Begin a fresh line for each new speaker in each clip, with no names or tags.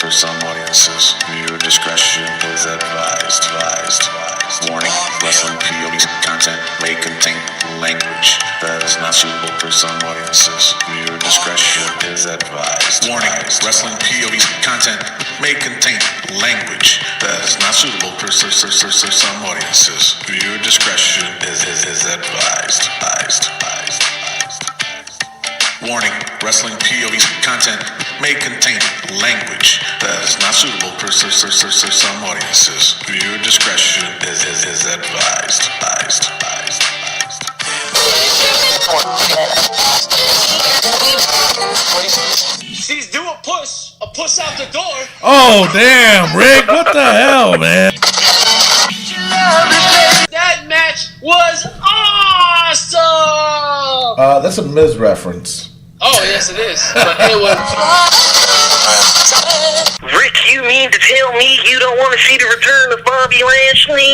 for some audiences. Viewer discretion is advised. Warning, wrestling POV content may contain language that is not suitable for some audiences. Viewer discretion is advised. Warning, wrestling POV content may contain language that is not suitable for some audiences. Viewer discretion is advised. Warning, wrestling POV content may contain language that is not suitable for some audiences. Viewer discretion is advised.
She's doing a push out the door.
Oh, damn, Rick, what the hell, man?
That match was awesome!
That's a Miz reference.
Oh, yes, it is. But it was...
Rick, you mean to tell me you don't want to see the return of Bobby Lashley?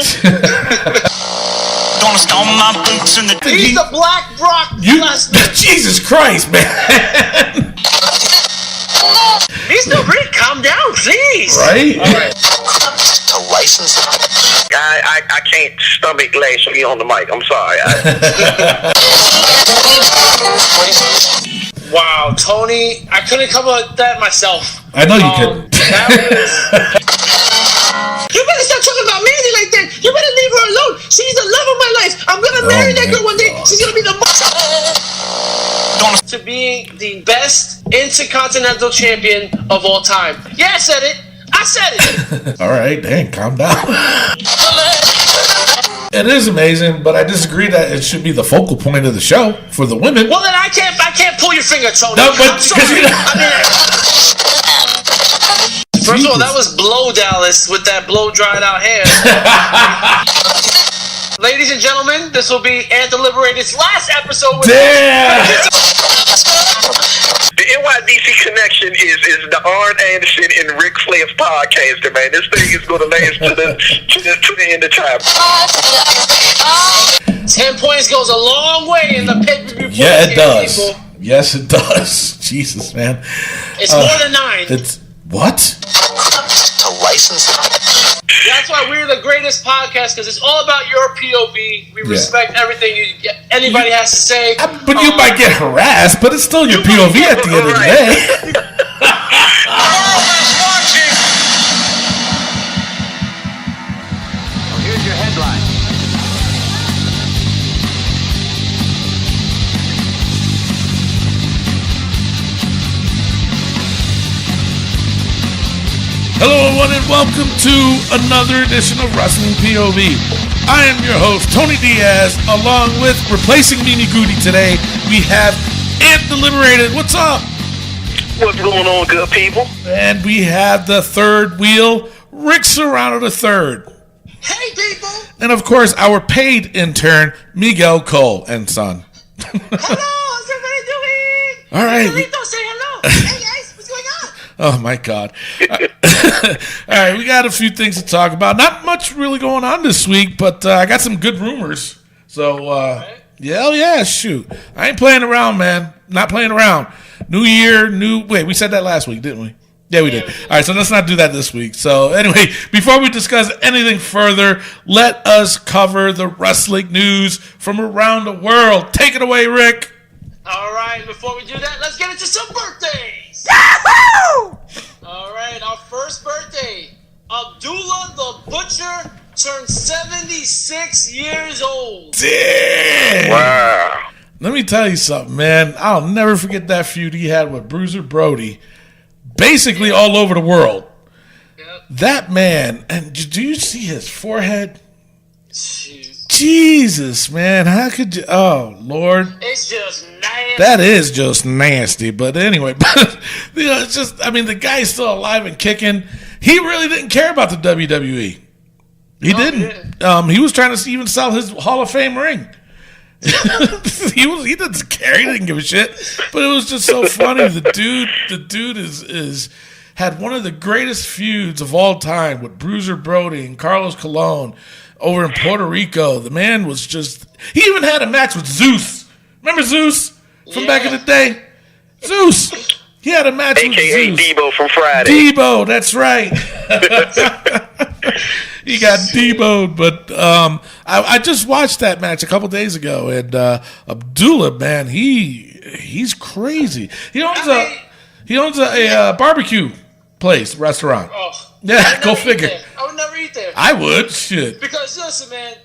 Gonna stomp my boots in the...
He's the Black Brock Lesnar.
Jesus Christ, man.
Mr. Rick, calm down, please.
Right?
All right.
To license it.
I can't stomach Lashley on the mic. I'm sorry.
Wow, Tony, I couldn't come up with that myself.
I know you couldn't.
That was... You better stop talking about Mandy like that. You better leave her alone. She's the love of my life. I'm gonna marry that girl one day. She's gonna be the to being the best intercontinental champion of all time. Yeah, I said it.
All right, dang, calm down. It is amazing, but I disagree that it should be the focal point of the show for the women.
Well, then I can't pull your finger, Tony.
No, but
I'm sorry. First of all, that was Blow Dallas with that blow dried out hair. Ladies and gentlemen, this will be Anti-Liberated's last episode.
Damn!
The NYDC connection is the Arn Anderson and Ric Flair podcaster, man. This thing is going to last to the end of time.
10 points goes a long way in the pay-per-view.
Yeah, it does. People. Yes, it does. Jesus, man.
It's more than 9.
It's what?
To license it.
That's why we're the greatest podcast, because it's all about your POV. We respect everything anybody has to say.
But you might get harassed, but it's still your POV at the end of the day.
Here's your headline.
Hello, everyone, and welcome to another edition of Wrestling POV. I am your host, Tony Diaz, along with replacing Mini Goody today. We have Liberated. What's up?
What's going on, good people?
And we have the third wheel, Rick Serrano III.
Hey, people!
And of course, our paid intern, Miguel Cole and Son.
Hello, how's everybody doing?
All right.
Miguelito, say hello. Hey, guys, what's going on?
Oh, my God. All right, we got a few things to talk about. Not much really going on this week, but I got some good rumors. So, yeah, shoot. I ain't playing around, man. Not playing around. New year, wait, we said that last week, didn't we? Yeah, we did. All right, so let's not do that this week. So, anyway, before we discuss anything further, let us cover the wrestling news from around the world. Take it away, Rick.
All right, before we do that, let's get into some birthdays.
Yahoo!
All right, our first birthday. Abdullah the Butcher turned 76 years old.
Damn!
Wow.
Let me tell you something, man. I'll never forget that feud he had with Bruiser Brody. Basically all over the world.
Yep.
That man, and do you see his forehead?
Jeez.
Jesus, man. How could you? Oh, Lord.
It's just nasty.
That is just nasty. But anyway, it's just, the guy's still alive and kicking. He really didn't care about the WWE. He didn't. He was trying to even sell his Hall of Fame ring. He didn't care. He didn't give a shit. But it was just so funny. The dude is had one of the greatest feuds of all time with Bruiser Brody and Carlos Colon over in Puerto Rico. The man was just... He even had a match with Zeus. Remember Zeus from back in the day? Zeus. He had a match with
AKA
Zeus.
Debo from Friday.
Debo, that's right. He got Debo'd, but I just watched that match a couple days ago, and Abdullah, man, he's crazy. He owns a barbecue restaurant.
Oh,
Yeah, go figure.
I would never eat there.
I would, shit.
Because listen, man,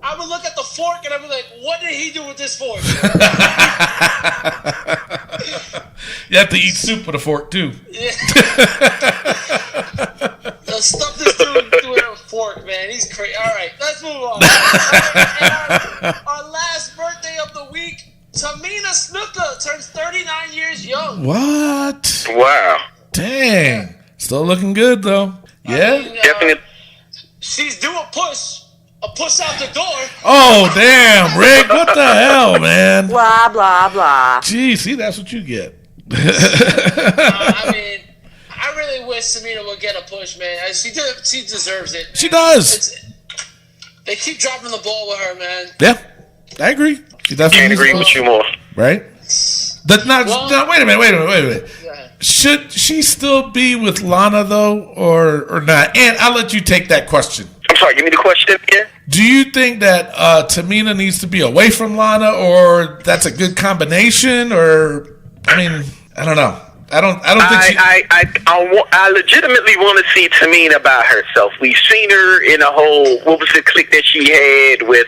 I would look at the fork and I'd be like, what did he do with this fork?
You have to eat soup with a fork too.
Yeah. Stuff this dude with a fork, man. He's crazy. All right, let's move on. All right, our last birthday of the week, Tamina Snuka turns 39 years young.
What?
Wow.
Dang. Still looking good though. Yeah.
I mean,
Definitely.
she's due a push out the door.
Oh damn, Rick! What the hell, man?
Blah, blah, blah.
Gee, see, that's what you get.
I mean, I really wish Tamina would get a push, man. She deserves it.
She does.
They keep dropping the ball with her, man.
Yeah, I agree. She definitely
Can't
needs
agree
to-
with you more.
Right? That's not. No, wait a minute.
Yeah.
Should she still be with Lana though, or not? And I'll let you take that question.
I'm sorry, give me the question again.
Do you think that Tamina needs to be away from Lana, or that's a good combination? Or I mean, I don't know. I don't think she.
I legitimately want to see Tamina by herself. We've seen her in a whole, what was the clique that she had with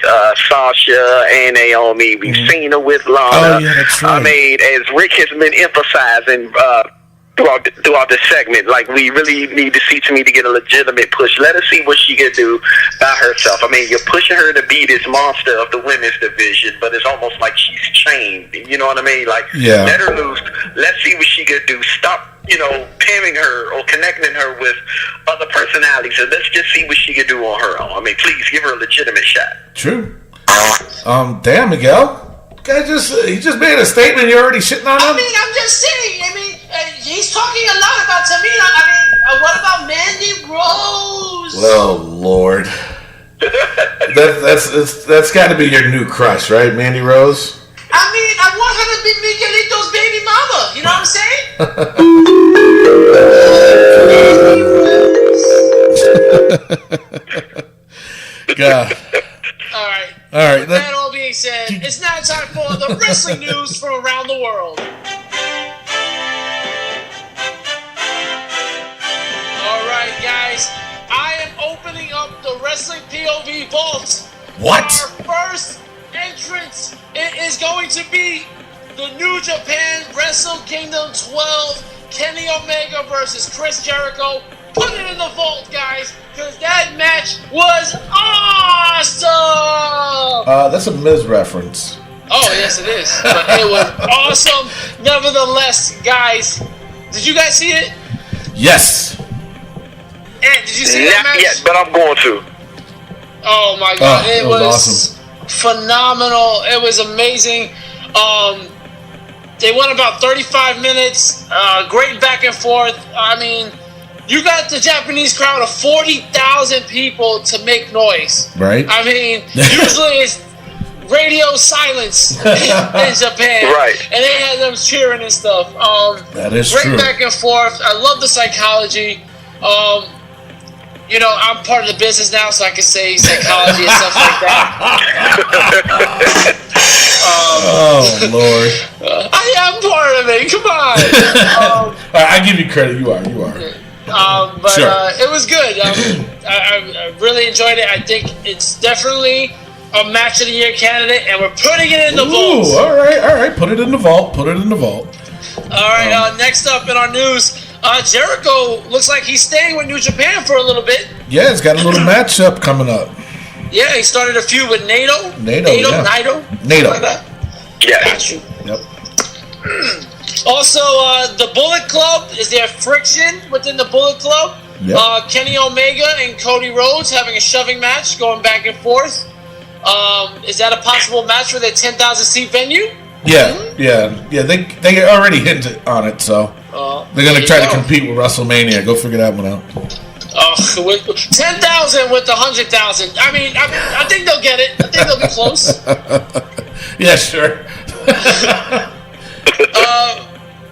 Sasha and Naomi. We've seen her with Lana.
Oh, yeah, that's right.
I mean, as Rick has been emphasizing throughout the segment, like, we really need to see Tamina get a legitimate push. Let us see what she can do by herself. I mean, you're pushing her to be this monster of the women's division, but it's almost like she's chained. You know what I mean? Like,
Yeah.
let her loose. Let's see what she can do. Stop, pairing her or connecting her with other personalities, and let's just see what she can do on her own. I mean, please give her a legitimate shot.
True. Damn, Miguel. Guy he just made a statement. You're already shitting on him.
I mean, I'm just saying. I mean, he's talking a lot about Tamina. I mean, what about Mandy Rose?
Oh Lord. That's got to be your new crush, right, Mandy Rose?
I mean, I want her to be Miguelito's baby mama. You know what I'm saying?
God.
All right.
All right.
With that all being said, it's now time for the wrestling news from around the world. All right, guys. I am opening up the Wrestling POV vault.
What?
Our first entrance is going to be the New Japan Wrestle Kingdom 12, Kenny Omega versus Chris Jericho. Put it in the vault, guys, because that match was awesome!
That's a Miz reference.
Oh, yes, it is. But it was awesome. Nevertheless, guys, did you guys see it?
Yes.
And did you see that
Not
match?
yet, but I'm going to.
Oh my god,
Oh,
it
it was
was phenomenal. It was amazing. They went about 35 minutes. Great back and forth. I mean, you got the Japanese crowd of 40,000 people to make noise.
Right.
I mean, usually it's radio silence in Japan.
Right.
And they had them cheering and stuff.
That is
great
true.
back and forth. I love the psychology. I'm part of the business now, so I can say psychology and stuff like that.
Oh Lord.
I am part of it. Come on.
All right, I give you credit. You are.
But
Sure.
it was good. I really enjoyed it. I think it's definitely a match of the year candidate, and we're putting it in the vault.
Ooh, all right. Put it in the vault. All
right. Next up in our news, Jericho looks like he's staying with New Japan for a little bit.
Yeah, it's got a little matchup coming up.
Yeah, he started a feud with Naito.
Naito.
Like that.
Yeah.
Got you.
Yep.
Also, the Bullet Club, is there friction within the Bullet Club?
Yep.
Kenny Omega and Cody Rhodes having a shoving match, going back and forth. Is that a possible match for their 10,000 seat venue?
Yeah. They already hinted on it, so they're gonna try to compete with WrestleMania. Go figure that one out.
10,000 with 100,000. I think they'll get it. I think they'll be close.
Yeah, sure.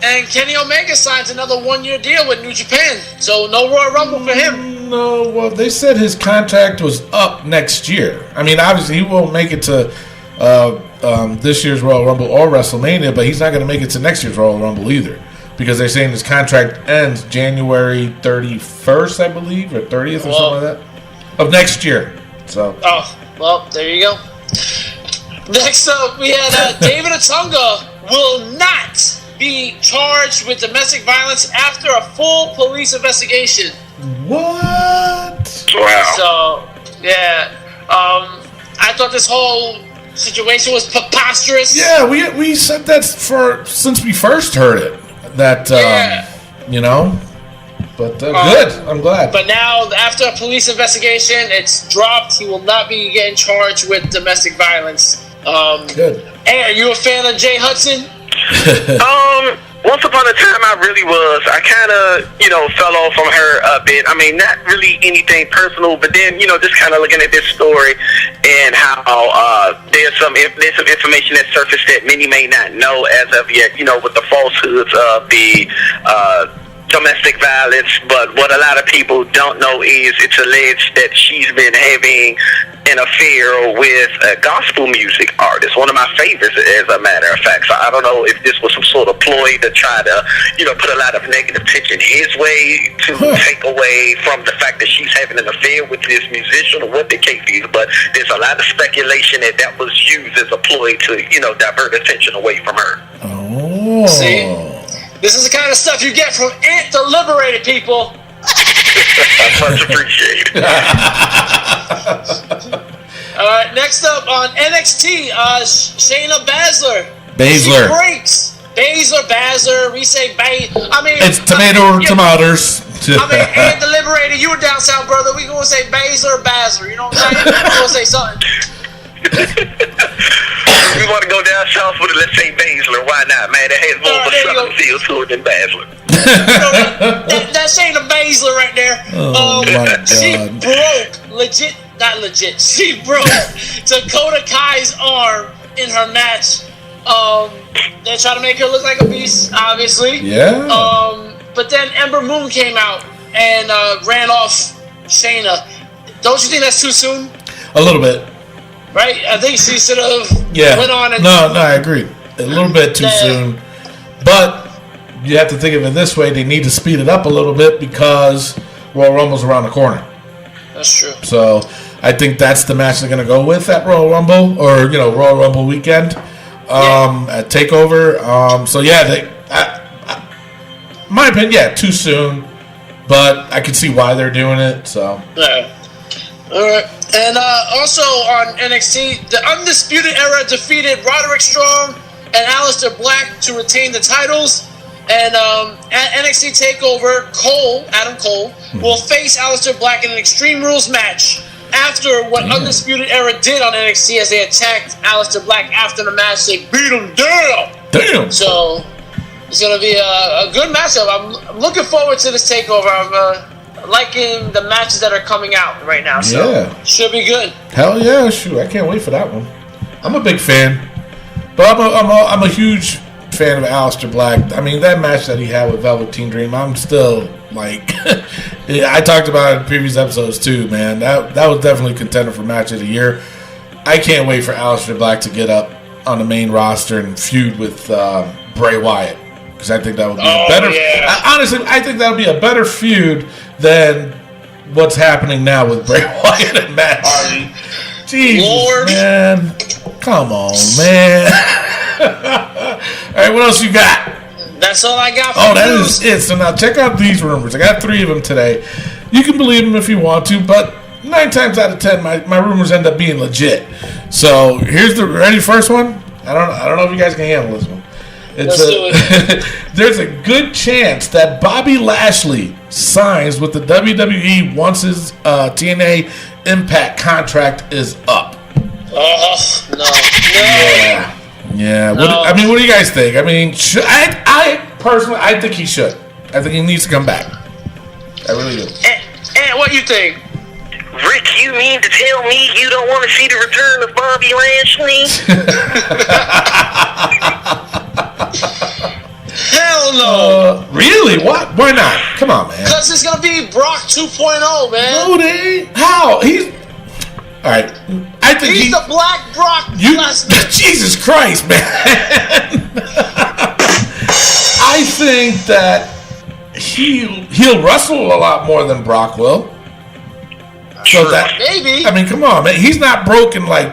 And Kenny Omega signs another 1-year deal with New Japan. So no Royal Rumble for him.
No, well, they said his contract was up next year. I mean, obviously, he won't make it to this year's Royal Rumble or WrestleMania, but he's not going to make it to next year's Royal Rumble either. Because they're saying his contract ends January 31st, I believe, or 30th or something like that, of next year. So.
Oh, well, there you go. Next up, we had David Otunga will not be charged with domestic violence after a full police investigation.
What?
Wow.
So, yeah. I thought this whole situation was preposterous.
Yeah, we said that since we first heard it. That, you know, but good. I'm glad.
But now, after a police investigation, it's dropped. He will not be getting charged with domestic violence.
Good.
Hey, are you a fan of Jay Hudson?
Once upon a time, I really was. I kind of, fell off from her a bit. I mean, not really anything personal, but then, just kind of looking at this story and how there's some information that surfaced that many may not know as of yet, with the falsehoods of the domestic violence. But what a lot of people don't know is it's alleged that she's been having an affair with a gospel music artist, one of my favorites, as a matter of fact. So I don't know if this was some sort of ploy to try to, put a lot of negative attention his way to take away from the fact that she's having an affair with this musician or what the case is. But there's a lot of speculation that was used as a ploy to, divert attention away from her.
Oh.
See? This is the kind of stuff you get from Ant the Liberated, people.
That's much appreciated.
Alright, next up on NXT, Shayna Baszler.
Baszler.
She breaks. Baszler, we say I mean...
It's tomato or tomatoes.
I mean, Ant the Liberated, you were down south, brother. We gonna say Baszler, you know what I'm saying? We gonna say something.
If we want to go down south with it, let's say Baszler. Why not, man? It has more of a southern feel to it than Baszler.
That's Shayna Baszler right there.
Oh, my God.
She broke, not legit, she broke Dakota Kai's arm in her match. They try to make her look like a beast, obviously.
Yeah.
But then Ember Moon came out and ran off Shayna. Don't you think that's too soon?
A little bit.
Right? I think she should have went on and...
No, I agree. A little bit too soon. But you have to think of it this way. They need to speed it up a little bit because Royal Rumble's around the corner.
That's true. So
I think that's the match they're going to go with at Royal Rumble or, Royal Rumble weekend at TakeOver. So, yeah, my opinion, too soon. But I can see why they're doing it. So,
yeah. All right. And also on NXT, the Undisputed Era defeated Roderick Strong and Aleister Black to retain the titles. And at NXT TakeOver, Adam Cole, will face Aleister Black in an Extreme Rules match after what Undisputed Era did on NXT as they attacked Aleister Black after the match. They beat him down.
Damn.
So it's going to be a good matchup. I'm looking forward to this TakeOver. I'm liking the matches that are coming out right now. So should be good.
Hell yeah, shoot. I can't wait for that one. I'm a big fan. But I'm a huge fan of Aleister Black. I mean, that match that he had with Velveteen Dream, I'm still like I talked about it in previous episodes too, man. That was definitely a contender for match of the year. I can't wait for Aleister Black to get up on the main roster and feud with Bray Wyatt. Because I think that would be a better...
Yeah.
Honestly, I think that would be a better feud than what's happening now with Bray Wyatt and Matt Hardy. Jesus,
Lord.
man. Come on, man. All right, what else you got?
That's all I got for
that
news.
is it. So now check out these rumors. I got 3 of them today. You can believe them if you want to, but 9 times out of 10, my rumors end up being legit. So here's the first one. I don't know if you guys can handle this one.
Let's do it.
There's a good chance that Bobby Lashley signs with the WWE once his TNA Impact contract is up.
Oh, no.
Yeah. What do you guys think? I mean, I personally, I think he should. I think he needs to come back. I really do.
And what you think?
Rick, you mean to tell me you don't want to see the return of Bobby Lashley?
Hell No.
Really? What? Why not? Come on, man.
Because it's going to be Brock 2.0, man.
No, they ain't. How? He's... All right. I think
He's the Black Brock Lesnar.
Jesus Christ, man. I think that he'll wrestle a lot more than Brock will. So that,
maybe.
I mean, come on, man. He's not broken like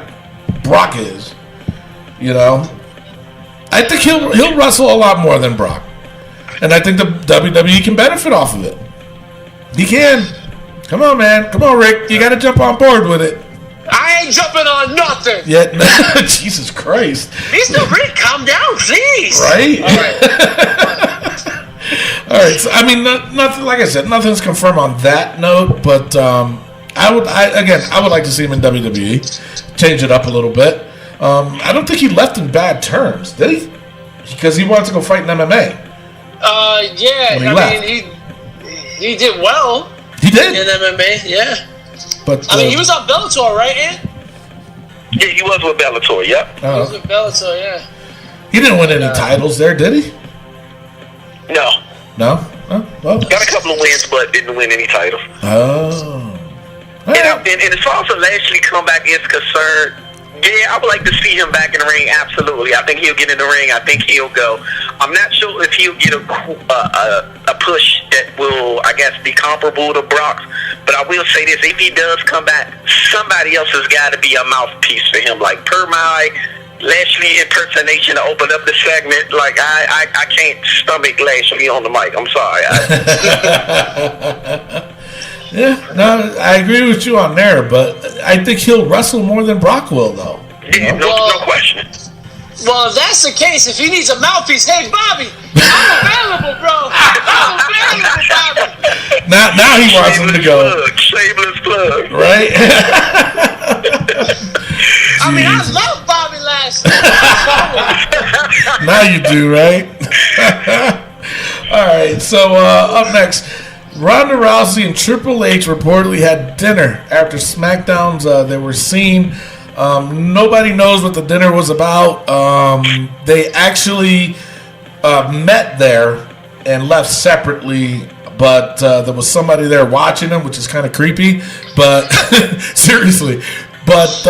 Brock is. You know? I think he'll wrestle a lot more than Brock. And I think the WWE can benefit off of it. He can. Come on, man. Come on, Rick. You got to jump on board with it.
I ain't jumping on nothing.
Yeah, Jesus Christ.
Mr. Rick, calm down, please.
Right?
All right.
All right. So, I mean, nothing. Like I said, nothing's confirmed on that note. But I would like to see him in WWE. Change it up a little bit. I don't think he left in bad terms, did he? Because he wanted to go fight in MMA.
Yeah. I mean, he did well.
He did
in MMA. Yeah.
But
I mean, he was on Bellator, right, Ant?
Yeah, he was with Bellator. Yep.
He was with Bellator. Yeah.
He didn't win any titles there, did he?
No.
No. Oh, well.
Got a couple of wins, but didn't win any titles.
Oh.
And as far as the Lashley comeback is concerned, yeah, I would like to see him back in the ring. Absolutely, I think he'll get in the ring. I think he'll go. I'm not sure if he'll get a push that will, I guess, be comparable to Brock's. But I will say this: if he does come back, somebody else has got to be a mouthpiece for him. Like per my Lashley impersonation to open up the segment, like I can't stomach Lashley on the mic. I'm sorry.
Yeah, no, I agree with you on there, but I think he'll wrestle more than Brock will, though.
Yeah, no question.
Well, if that's the case, if he needs a mouthpiece, hey, Bobby, I'm available, bro. I'm available, Bobby.
Now he wants him to go.
Shameless plug.
Right?
I mean, I love Bobby Lashley.
Now you do, right? All right, so up next, Ronda Rousey and Triple H reportedly had dinner after SmackDowns. They were seen. Nobody knows what the dinner was about. They actually met there and left separately, but there was somebody there watching them, which is kind of creepy. But seriously, but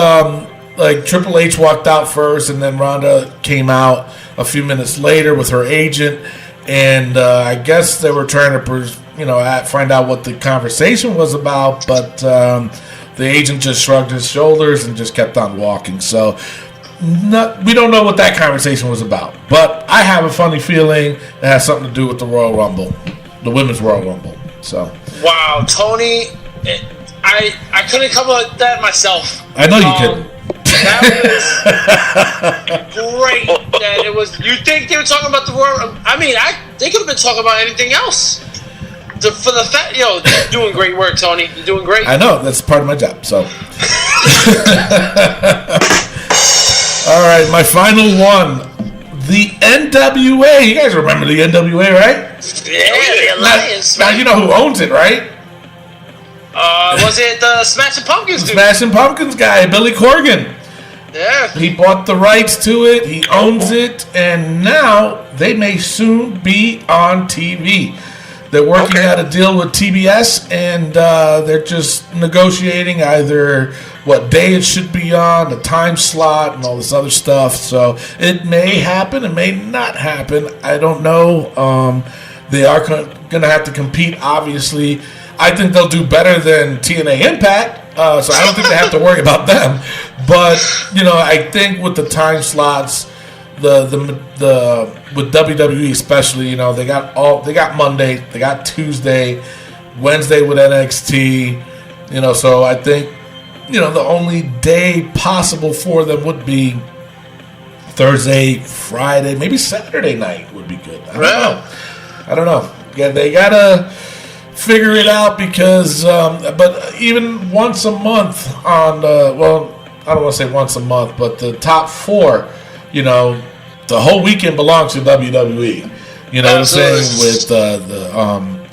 like Triple H walked out first, and then Ronda came out a few minutes later with her agent, and I guess they were trying to find out what the conversation was about, but the agent just shrugged his shoulders and just kept on walking. So we don't know what that conversation was about, but I have a funny feeling it has something to do with the Royal Rumble, the Women's Royal Rumble. So
wow, Tony, I couldn't come up with that myself.
I know you couldn't.
That was great. That it was. You think they were talking about the Royal? I mean, they could have been talking about anything else. For the fact, you're doing great work, Tony. You're doing great.
I know, that's part of my job. So, all right, my final one, the NWA. You guys remember the NWA, right?
Yeah, the Alliance.
Now you know who owns it, right?
Was it the Smashing Pumpkins dude?
Smashing Pumpkins guy, Billy Corgan.
Yeah.
He bought the rights to it. He owns it, and now they may soon be on TV. They're working out a deal with TBS, and they're just negotiating either what day it should be on, the time slot, and all this other stuff. So it may happen, it may not happen. I don't know. They are going to have to compete, obviously. I think they'll do better than TNA Impact, so I don't think they have to worry about them. But, I think with the time slots, the with WWE especially, they got Monday, they got Tuesday, Wednesday with NXT, so I think the only day possible for them would be Thursday, Friday, maybe Saturday night would be good. I don't know. Yeah, they gotta figure it out because but even once a month on I don't want to say once a month, but the top four, the whole weekend belongs to WWE. You know what I'm saying? With the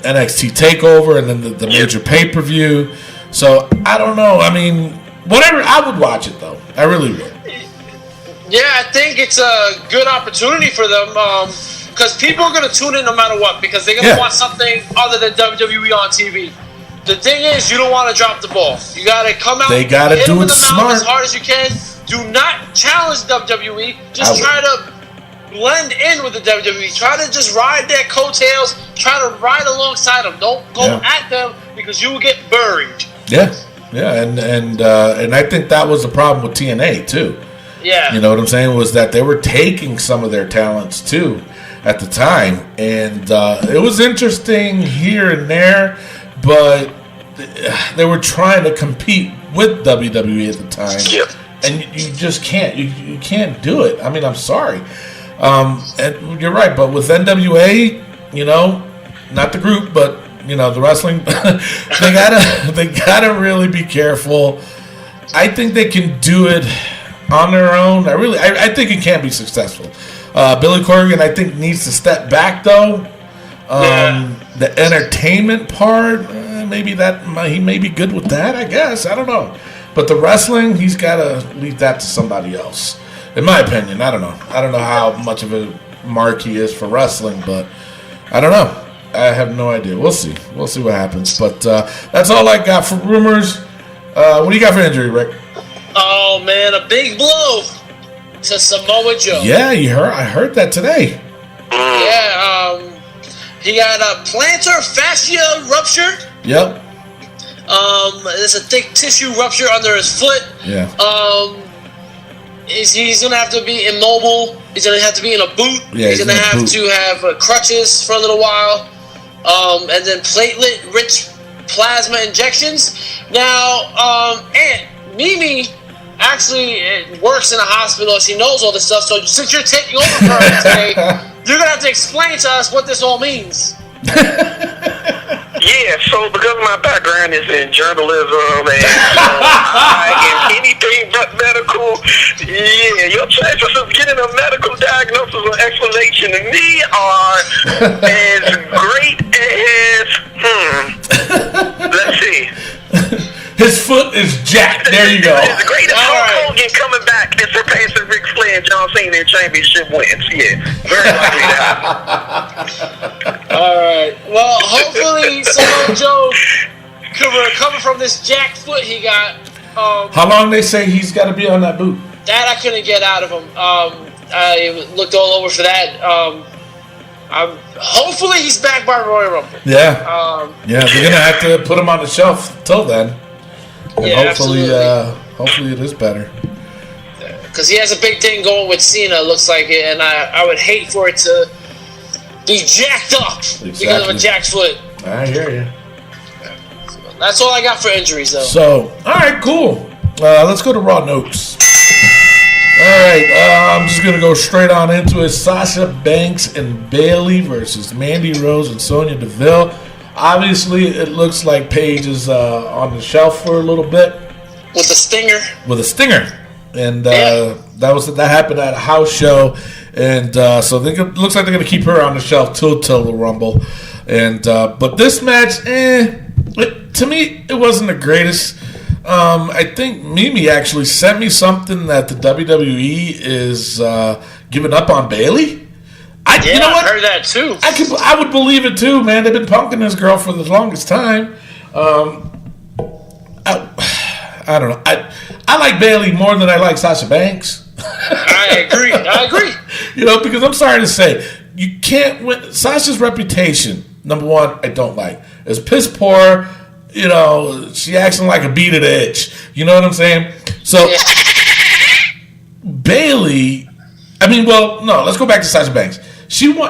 NXT TakeOver and then the major pay-per-view. So, I don't know. I mean, whatever. I would watch it, though. I really would.
Yeah, I think it's a good opportunity for them. because people are gonna tune in no matter what because they're gonna want something other than WWE on TV. The thing is, you don't want to drop the ball. You gotta come out.
They gotta
hit
do
them in
it
the mouth
smart
as hard as you can. Do not challenge WWE. Just try to blend in with the WWE. Try to just ride their coattails. Try to ride alongside them. Don't go at them because you will get buried.
Yeah, and I think that was the problem with TNA too.
Yeah,
you know what I'm saying, was that they were taking some of their talents too at the time, and it was interesting here and there, but they were trying to compete with WWE at the time.
Yep.
And you just can't. You can't do it. I mean, I'm sorry. And you're right, but with NWA, you know, not the group, but you know, the wrestling, they gotta really be careful. I think they can do it on their own. I think it can be successful. Billy Corgan, I think, needs to step back though. The entertainment part, maybe he may be good with that. I guess, I don't know. But the wrestling, he's got to leave that to somebody else. In my opinion, I don't know. I don't know how much of a mark he is for wrestling, but I don't know. I have no idea. We'll see. We'll see what happens. But that's all I got for rumors. What do you got for injury, Rick?
Oh, man, a big blow to Samoa Joe.
Yeah, I heard that today.
Yeah, he got a plantar fascia rupture.
Yep.
There's a thick tissue rupture under his foot.
Yeah.
He's gonna have to be immobile. He's gonna have to be in a boot.
Yeah,
he's gonna have to have crutches for a little while. And then platelet-rich plasma injections. Now, Aunt Mimi actually works in a hospital. She knows all this stuff. So since you're taking over for her today, you're gonna have to explain to us what this all means.
Yeah, so because my background is in journalism and I am anything but medical, your chances of getting a medical diagnosis or explanation to me are as great as, let's see.
His foot is jacked. There you go.
As great as Hulk Hogan coming back and surpassing Ric Flair and John Cena in championship wins. Yeah, very likely to happen.
All right. Well, hopefully Samoa Joe can recover from this jacked foot he got.
How long they say he's got to be on that boot?
That I couldn't get out of him. I looked all over for that. Hopefully he's back by Royal Rumble.
Yeah. They're gonna have to put him on the shelf till then. And hopefully it is better.
Because he has a big thing going with Cena, looks like it, and I would hate for it to be jacked up because of a jacked foot.
I hear you.
That's all I got for injuries, though.
So, all right, cool. Let's go to Raw notes. All right, I'm just going to go straight on into it. Sasha Banks and Bayley versus Mandy Rose and Sonya Deville. Obviously, it looks like Paige is on the shelf for a little bit.
With a stinger.
And that happened at a house show. And so it looks like they're going to keep her on the shelf till the Rumble. And but this match, to me, it wasn't the greatest. I think Mimi actually sent me something that the WWE is giving up on Bayley. You know what?
I heard that too.
I would believe it too, man. They've been punking this girl for the longest time. I don't know. I like Bayley more than I like Sasha Banks.
I agree.
You know, because I'm sorry to say, you can't win. Sasha's reputation, number one, I don't like. It's piss poor. You know, she acting like a beaded edge. You know what I'm saying? So, Bayley, let's go back to Sasha Banks.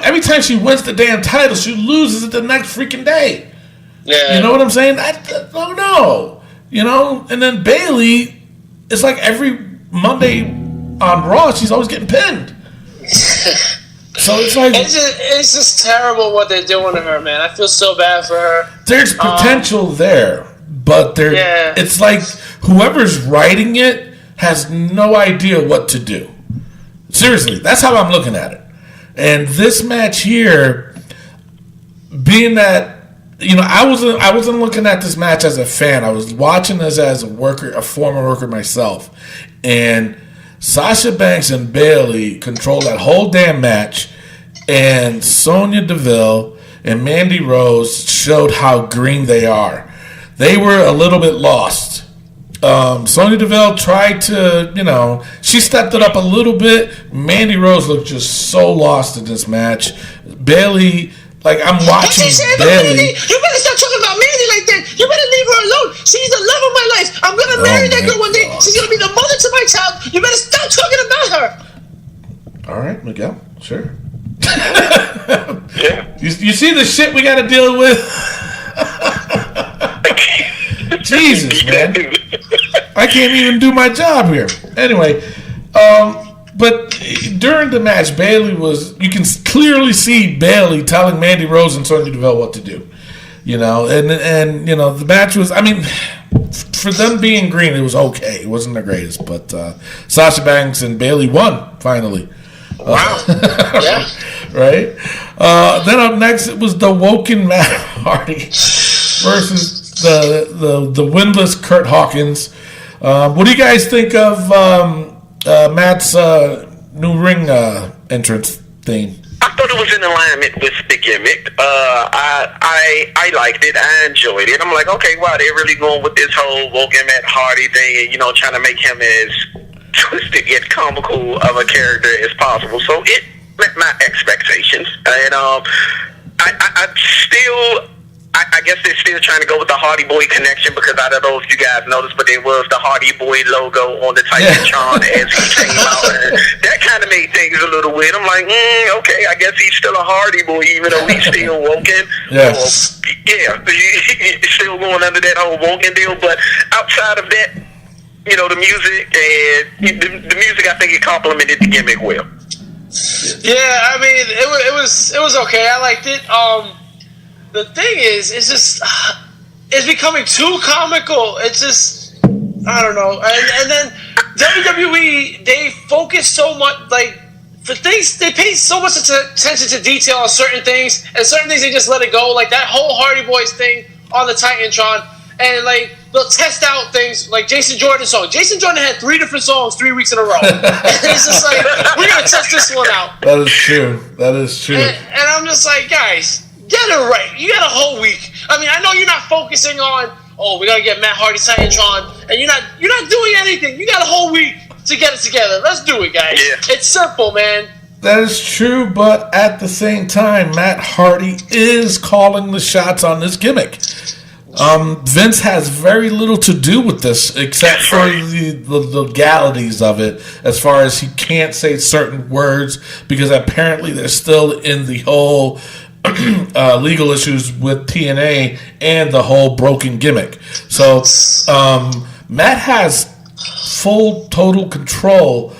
Every time she wins the damn title, she loses it the next freaking day.
Yeah.
You know what I'm saying? No. You know? And then Bayley, it's like every Monday on Raw, she's always getting pinned. So it's like
it's just terrible what they're doing to her, man. I feel so bad for her.
There's potential there, but it's like whoever's writing it has no idea what to do. Seriously, that's how I'm looking at it. And this match here, being that, you know, I wasn't looking at this match as a fan. I was watching this as a worker, a former worker myself, and Sasha Banks and Bayley controlled that whole damn match, and Sonya Deville and Mandy Rose showed how green they are. They were a little bit lost. Sonya Deville tried to, she stepped it up a little bit. Mandy Rose looked just so lost in this match. Bayley, I'm watching Bayley.
You better stop talking about Mandy like that. You better leave her alone. She's the love of my life. I'm going to marry that girl one day. She's going to be the mother to my child. You better stop talking about her.
All right, Miguel. Sure.
Yeah.
You see the shit we got to deal with? Jesus, man. I can't even do my job here. Anyway, but during the match, you can clearly see Bayley telling Mandy Rose and Sonya Deville what to do. And the match was, for them being green, it was okay. It wasn't the greatest, but Sasha Banks and Bayley won, finally.
Wow. Yeah.
Right? Then up next, it was the Woken Matt Hardy versus the winless Kurt Hawkins. What do you guys think of Matt's new ring entrance theme?
I thought it was in alignment with the gimmick. I liked it. I enjoyed it. I'm like, okay, wow, they're really going with this whole Woken Matt Hardy thing and, trying to make him as twisted yet comical of a character as possible. So it met my expectations. And I guess they're still trying to go with the Hardy Boy connection because I don't know if you guys noticed, but there was the Hardy Boy logo on the Titantron as he came out. And that kind of made things a little weird. I'm like, okay, I guess he's still a Hardy Boy even though he's still woken.
Yeah.
He's still going under that whole woken deal. But outside of that, the music and the music, I think it complemented the gimmick well.
Yeah, it was okay. I liked it. The thing is, it's becoming too comical. It's just, I don't know. And then WWE, they focus so much, for things, they pay so much attention to detail on certain things, and certain things they just let it go. Like that whole Hardy Boys thing on the Titantron, and they'll test out things like Jason Jordan's song. Jason Jordan had 3 different songs 3 weeks in a row. And it's just we're going to test this one out.
That is true.
And I'm just like, guys, get it right. You got a whole week. I know you're not focusing on, we got to get Matt Hardy Titantron, and you're not doing anything. You got a whole week to get it together. Let's do it, guys. Yeah. It's simple, man.
That is true, but at the same time, Matt Hardy is calling the shots on this gimmick. Vince has very little to do with this except for the legalities of it, as far as he can't say certain words because apparently they're still in the whole legal issues with TNA and the whole broken gimmick. So Matt has full total control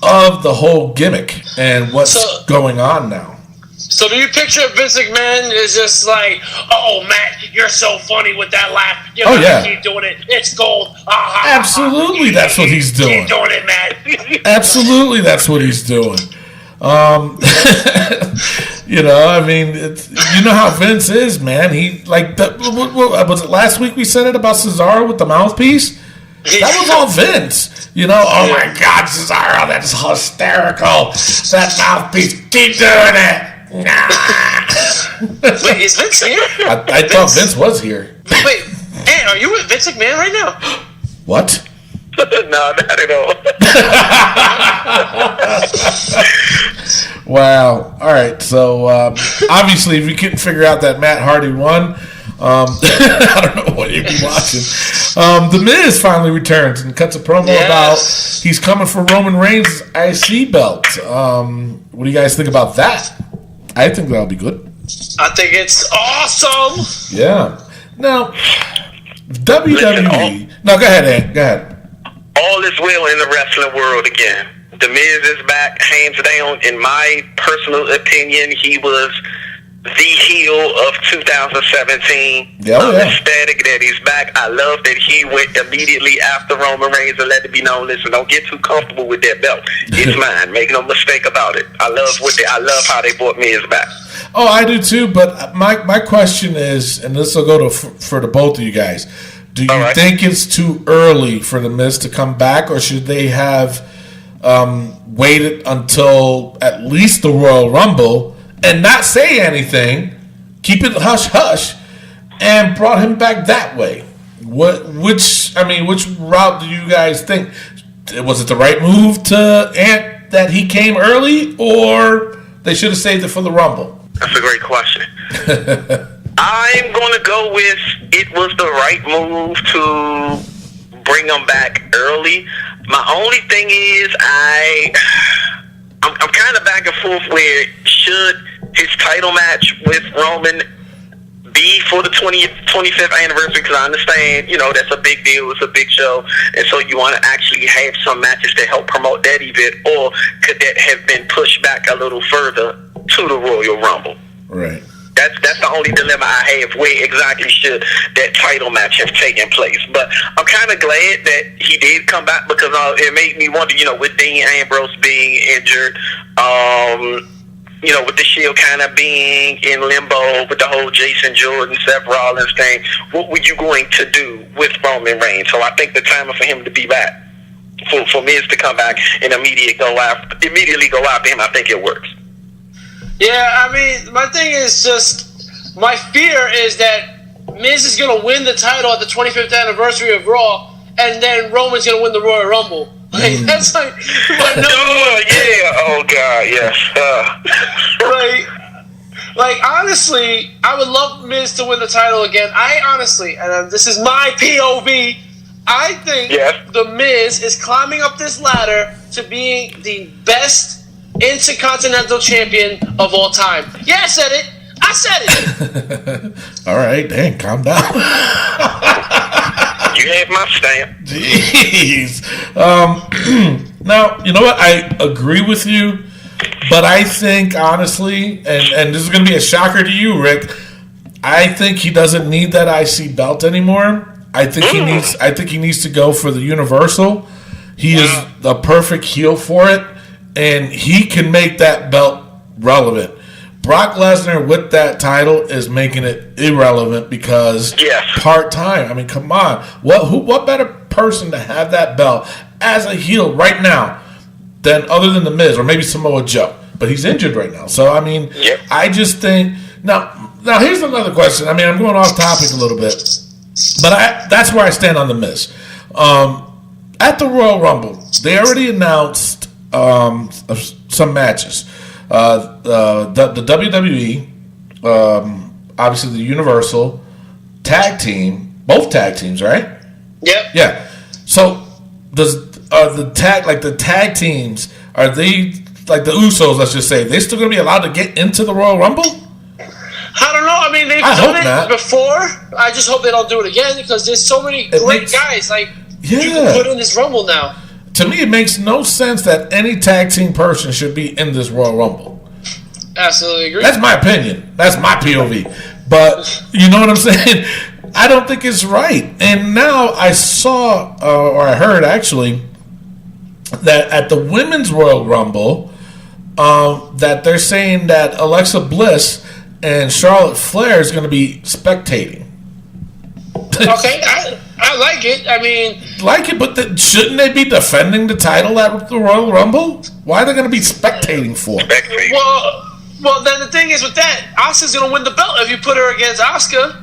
of the whole gimmick and what's going on now.
So do you picture Vince McMahon is just like, oh, Matt, you're so funny with that laugh. You keep doing it. It's gold.
Absolutely, that's what he's doing.
Keep doing it, Matt.
Absolutely, that's what he's doing. It's, how Vince is, man. He what was it last week we said it about Cesaro with the mouthpiece? That was all Vince. Oh my God, Cesaro, that's hysterical. That mouthpiece, keep doing it. Nah.
Wait, is Vince here?
I thought Vince was here.
Wait, hey, are you with Vince McMahon right now?
What?
No, not at all.
Wow. All right. So obviously, if you couldn't figure out that Matt Hardy won, I don't know what you'd be watching. The Miz finally returns and cuts a promo about he's coming for Roman Reigns' IC belt. What do you guys think about that? I think that'll be good.
I think it's awesome.
Yeah. Now, WWE. No, go ahead, Ed. Go ahead.
All is well in the wrestling world again. The Miz is back, hands down. In my personal opinion, he was the heel of 2017. I'm ecstatic that he's back. I love that he went immediately after Roman Reigns and let it be known, listen, don't get too comfortable with that belt. It's mine. Make no mistake about it. I love how they brought Miz back.
Oh, I do too, but my question is, and this will go for the both of you guys, do you think it's too early for the Miz to come back, or should they have waited until at least the Royal Rumble and not say anything, keep it hush hush, and brought him back that way. Which route do you guys think? Was it the right move that he came early, or they should have saved it for the Rumble?
That's a great question. I'm going to go with it was the right move to bring him back early. My only thing is I'm kind of back and forth where should his title match with Roman be for the 25th anniversary, because I understand, that's a big deal, it's a big show, and so you want to actually have some matches to help promote that event, or could that have been pushed back a little further to the Royal Rumble?
Right.
That's the only dilemma I have. Where exactly should that title match have taken place? But I'm kind of glad that he did come back, because it made me wonder, with Dean Ambrose being injured, with the Shield kind of being in limbo, with the whole Jason Jordan, Seth Rollins thing, what were you going to do with Roman Reigns? So I think the time for him to be back, for Miz to come back and immediately go after him, I think it works.
Yeah, I mean, my thing is just, my fear is that Miz is going to win the title at the 25th anniversary of Raw, and then Roman's going to win the Royal Rumble. Like, that's like,
oh God, yes.
Like honestly, I would love Miz to win the title again. I honestly, and this is my POV, I think The Miz is climbing up this ladder to being the best Intercontinental Champion of all time. Yeah, I said it.
All right, dang, calm down.
You have my stamp.
Jeez. Now, you know what? I agree with you, but I think, honestly, and this is going to be a shocker to you, Rick, I think he doesn't need that IC belt anymore. I think he needs to go for the Universal. He is the perfect heel for it, and he can make that belt relevant. Brock Lesnar with that title is making it irrelevant because part-time. I mean, come on. What better person to have that belt as a heel right now than other than The Miz or maybe Samoa Joe? But he's injured right now. So, I mean, I just think... Now, here's another question. I mean, I'm going off topic a little bit. But that's where I stand on The Miz. At the Royal Rumble, they already announced some matches. The WWE, obviously the Universal tag team, both tag teams, right?
Yep.
Yeah. So the tag teams, are they like the Usos? Let's just say they still going to be allowed to get into the Royal Rumble?
I don't know. I mean, they've done it before. I just hope they don't do it again because there's so many great guys. Like you can put in this Rumble now.
To me, it makes no sense that any tag team person should be in this Royal Rumble.
Absolutely agree.
That's my opinion. That's my POV. But you know what I'm saying? I don't think it's right. And now I saw, or I heard actually, that at the Women's Royal Rumble, that they're saying that Alexa Bliss and Charlotte Flair is going to be spectating.
Okay, I like it. I mean...
Like it, but shouldn't they be defending the title at the Royal Rumble? Why are they going to be spectating for?
Well, then the thing is with that, Asuka's going to win the belt if you put her against Asuka.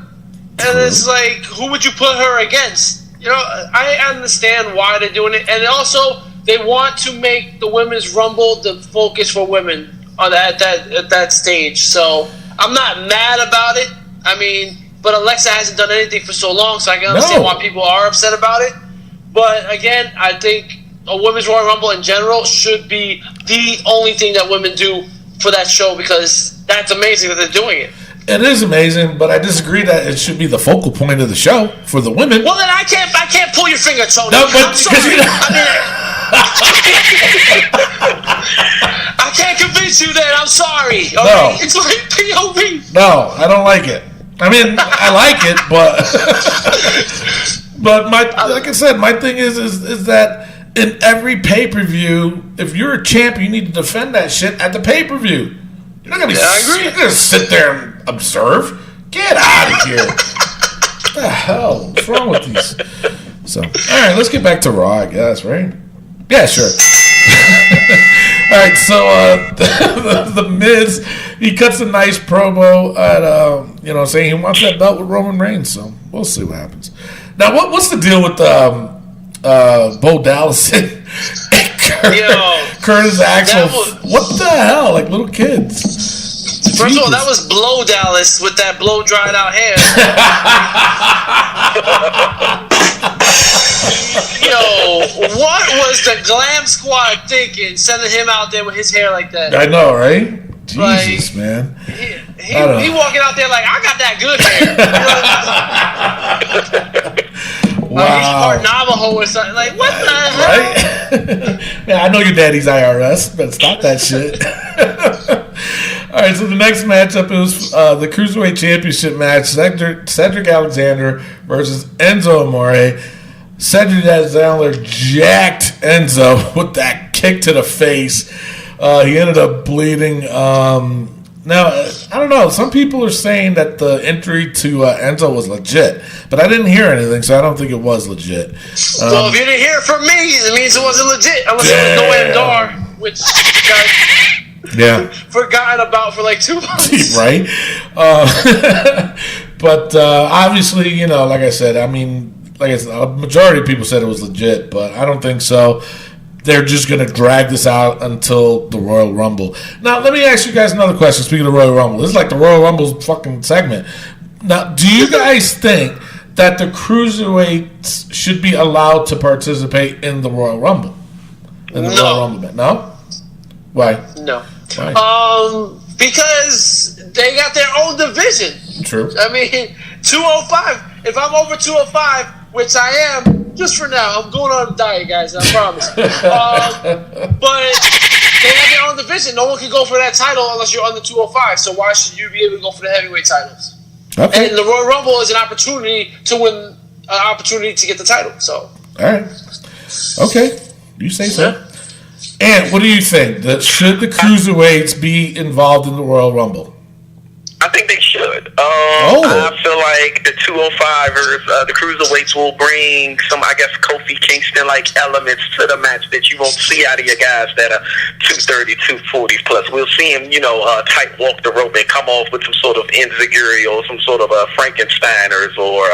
And it's like, who would you put her against? You know, I understand why they're doing it. And also, they want to make the Women's Rumble the focus for women at that stage. So, I'm not mad about it. I mean... But Alexa hasn't done anything for so long, so I can understand why people are upset about it. But again, I think a Women's Royal Rumble in general should be the only thing that women do for that show because that's amazing that they're doing it.
It is amazing, but I disagree that it should be the focal point of the show for the women.
Well, then I can't pull your finger, Tony.
No, but
I'm sorry. I can't convince you that. I'm sorry. Okay?
No.
It's like POV.
No, I don't like it. I mean, I like it, but like I said, my thing is that in every pay-per-view, if you're a champ, you need to defend that shit at the pay-per-view. You're not gonna sit there and observe. Get out of here! What the hell? What's wrong with these? So, all right, let's get back to Raw, I guess, right? Yeah, sure. All right, so The Miz, he cuts a nice promo at saying he wants that belt with Roman Reigns. So we'll see what happens. Now, what's the deal with Bo Dallas and Curtis Axel? What the hell? Like little kids.
First of all, that was Blow Dallas with that blow dried out hair. What was the Glam Squad thinking, sending him out there with his hair like that?
I know, right? Jesus, man.
He walking out there like, I got that good hair.
Wow.
He's part Navajo or something. Like, what the hell?
Right? Man, I know your daddy's IRS, but stop that shit. All right, so the next matchup is the Cruiserweight Championship match. Cedric Alexander versus Enzo Amore. Cedric Alexander jacked Enzo with that kick to the face. He ended up bleeding. Now, I don't know. Some people are saying that the injury to Enzo was legit, but I didn't hear anything, so I don't think it was legit.
Well, if you didn't hear it from me, it means it wasn't legit. Unless it was Noam Dar, which you guys forgotten about for like 2 months.
Right? But obviously, like I said, a majority of people said it was legit, but I don't think so. They're just going to drag this out until the Royal Rumble. Now, let me ask you guys another question. Speaking of the Royal Rumble, this is like the Royal Rumble's fucking segment. Now, do you guys think that the Cruiserweights should be allowed to participate in the Royal Rumble? Royal Rumble, no? Why?
No.
Why?
Because they got their own division.
True.
I mean, 205. If I'm over 205, which I am, just for now, I'm going on a diet, guys. I promise. But they have their own division. No one can go for that title unless you're under 205. So why should you be able to go for the heavyweight titles? Okay. And the Royal Rumble is an opportunity to win, an opportunity to get the title. So.
All right. Okay. You say so. Yeah. And what do you think? Should the Cruiserweights be involved in the Royal Rumble?
I think they should. I feel like the 205ers, the Cruiserweights will bring some, Kofi Kingston-like elements to the match that you won't see out of your guys that are 230, 240 plus. We'll see him, tight walk the rope and come off with some sort of enziguri or some sort of Frankensteiners or,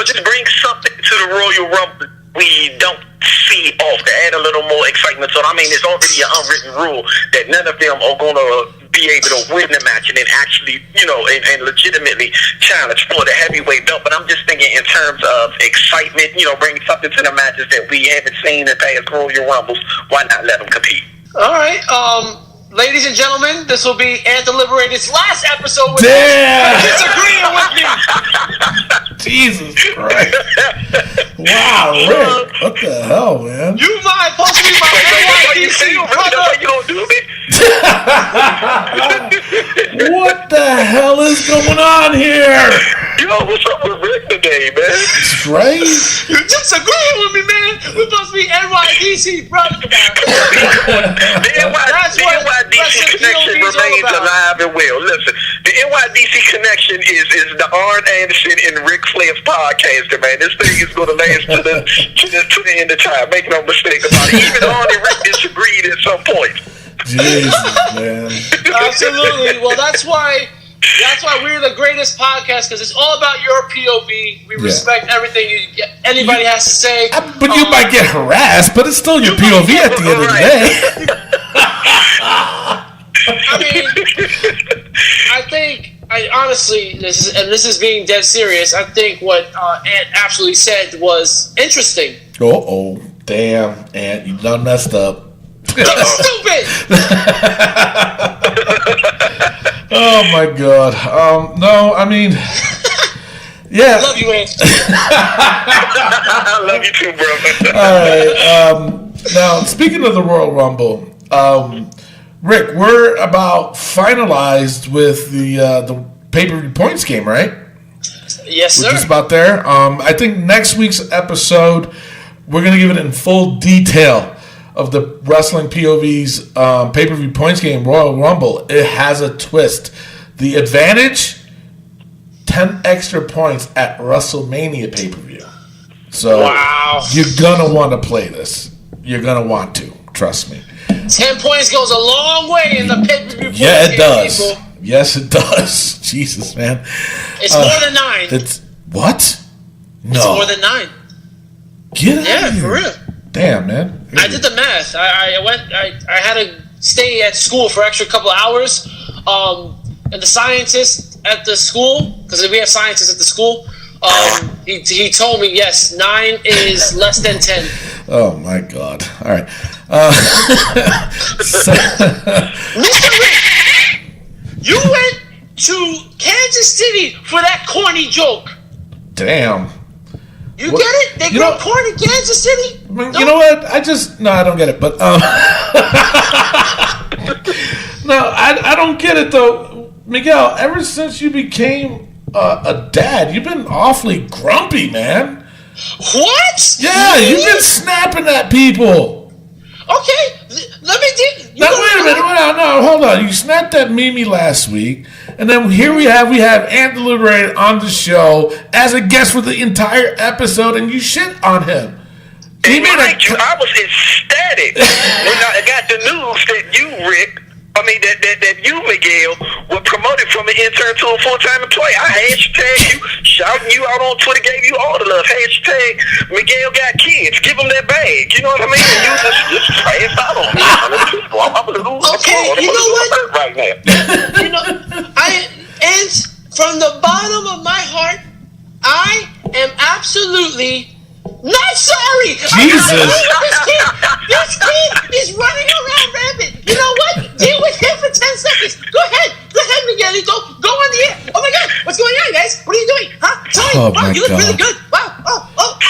just bring something to the Royal Rumble we don't see off to add a little more excitement. So, it's already an unwritten rule that none of them are going to be able to win the match and then actually, and legitimately challenge for the heavyweight belt. But I'm just thinking in terms of excitement, bring something to the matches that we haven't seen in past Royal Rumbles. Why not let them compete?
All right. Ladies and gentlemen, this will be Anthem Liberated's last episode with disagreeing with me.
Jesus Christ. Wow, Rick. What the hell, man?
You might supposed to be my NYDC brother.
You don't do me?
What the hell is going on here?
Yo, what's up with Rick today, man?
Straight?
You disagreeing with me, man? We're supposed to be NYDC brother.
The NYDC connection remains alive and well. Listen, the NYDC connection is the Arn Anderson and Ric Flair's podcaster, man. This thing is going to last to the end of time. Make no mistake about it. Even Arn and Rick disagreed at some point.
Jesus, man.
Absolutely. Well, that's why we're the greatest podcast, because it's all about your POV. We respect everything anybody has to say.
But you might get harassed, but it's still your POV at the end of the day.
Honestly, this is being dead serious. I think what Ant absolutely said was interesting.
Oh, damn, Ant, you done messed up.
Stupid!
Oh my God. No, yeah.
I love you, Ant.
I love you too, brother.
All right. Now, speaking of the Royal Rumble, Rick, we're about finalized with the pay-per-view points game, right?
Yes, sir.
We're just about there. I think next week's episode, we're going to give it in full detail of the Wrestling POV's pay-per-view points game, Royal Rumble. It has a twist. The advantage, 10 extra points at WrestleMania pay-per-view. So you're going to want to play this. You're going to want to. Trust me.
10 points goes a long way in the pay-per-view.
Yeah, it does.
People.
Yes, it does. Jesus, man.
It's more than 9.
It's what? No.
It's more than 9.
Get out
Yeah,
of here.
for real.
Damn, man.
I did the math. I had to stay at school for extra couple of hours. And the scientist at the school, because we have scientists at the school, he told me, yes, 9 is less than 10.
Oh, my God. All right.
Mr. Rick, you went to Kansas City for that corny joke.
Damn.
You get it? They grow corn in Kansas City?
I mean, you know what? I don't get it. But no, I don't get it though, Miguel. Ever since you became a dad, you've been awfully grumpy, man.
What?
Yeah, you've been snapping at people.
Okay, let me do.
Now wait a minute. No, hold on. You snapped at Mimi last week, and then here we have Ant Liberated on the show as a guest for the entire episode, and you shit on him.
I was ecstatic when I got the news that you, Rick, that you, Miguel, were promoted from an intern to a full-time employee. I hashtag you, shouting you out on Twitter, gave you all the love. Hashtag Miguel got kids. Give him that bag. You know what I mean? And you just trash out on me. I'm going to lose
you know what?
Right now.
And from the bottom of my heart, I am absolutely not sorry.
Jesus.
This kid is running around rampant. You know what? Deal with him for 10 seconds. Go ahead, Miguelito. Go on the air. Oh my God, what's going on, guys? What are you doing? Huh? Tell me. Wow, you look really good. Wow. Oh,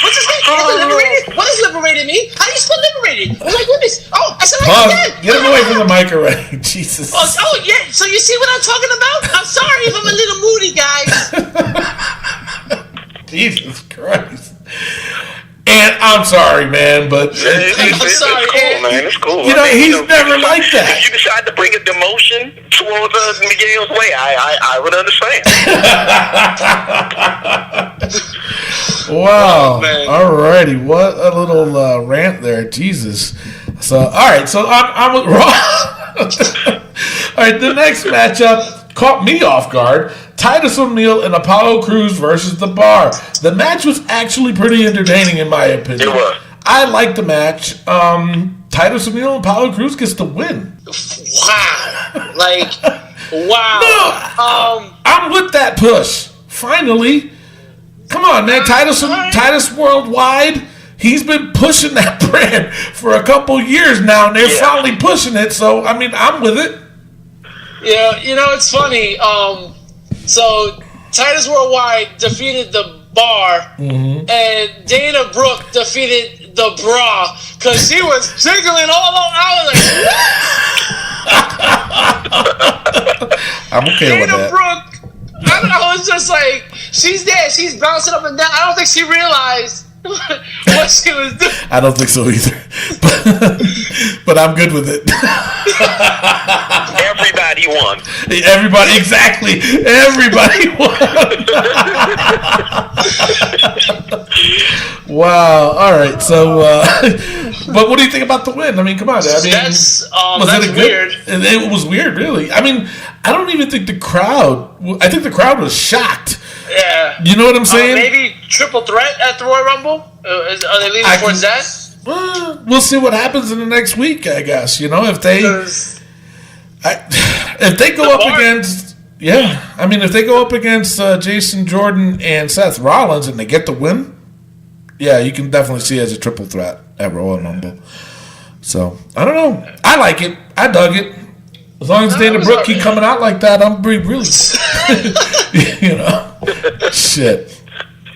what's his name? Is it liberated? What does liberated mean? How do you spell liberated? Oh my goodness. Oh, I said like that.
Get him away from the mic already. Jesus.
Oh yeah. So you see what I'm talking about? I'm sorry if I'm a little moody, guys.
Jesus Christ. And I'm sorry, man, but
I'm sorry,
cool, man. It's cool.
You know, he's never like that.
If you decide to bring a demotion towards Miguel's way, I would understand.
Wow.
Oh,
alrighty, what a little rant there, Jesus. So, all right, so I'm with Raw. All right, the next matchup caught me off guard. Titus O'Neil and Apollo Crews versus The Bar. The match was actually pretty entertaining, in my opinion.
It was.
I liked the match. Titus O'Neil and Apollo Crews gets the win.
Wow. Wow.
No, I'm with that push. Finally. Come on, man. Titus Worldwide, he's been pushing that brand for a couple years now, and they're finally pushing it. So, I mean, I'm with it.
Yeah, it's funny. So Titus Worldwide defeated The Bar, and Dana Brooke defeated The Bra because she was jiggling all over. I was like,
I'm okay with
Dana
that.
Brooke. I was just like, she's there. She's bouncing up and down. I don't think she realized what she was doing.
I don't think so either. But I'm good with it.
Everybody won.
Exactly. Everybody won. Wow. All right. So, but what do you think about the win? I mean, come on. I mean,
that's weird.
It was weird, really. I mean, I don't even think the crowd. I think the crowd was shocked.
Yeah.
You know what I'm saying?
Maybe triple threat at the Royal Rumble. Are they leaning towards that?
We'll see what happens in the next week. I guess if they go up against if they go up against Jason Jordan and Seth Rollins and they get the win, you can definitely see it as a triple threat at Royal Rumble. So I don't know. I like it. I dug it. As long as Dana Brooke keep coming out like that, I'm really shit.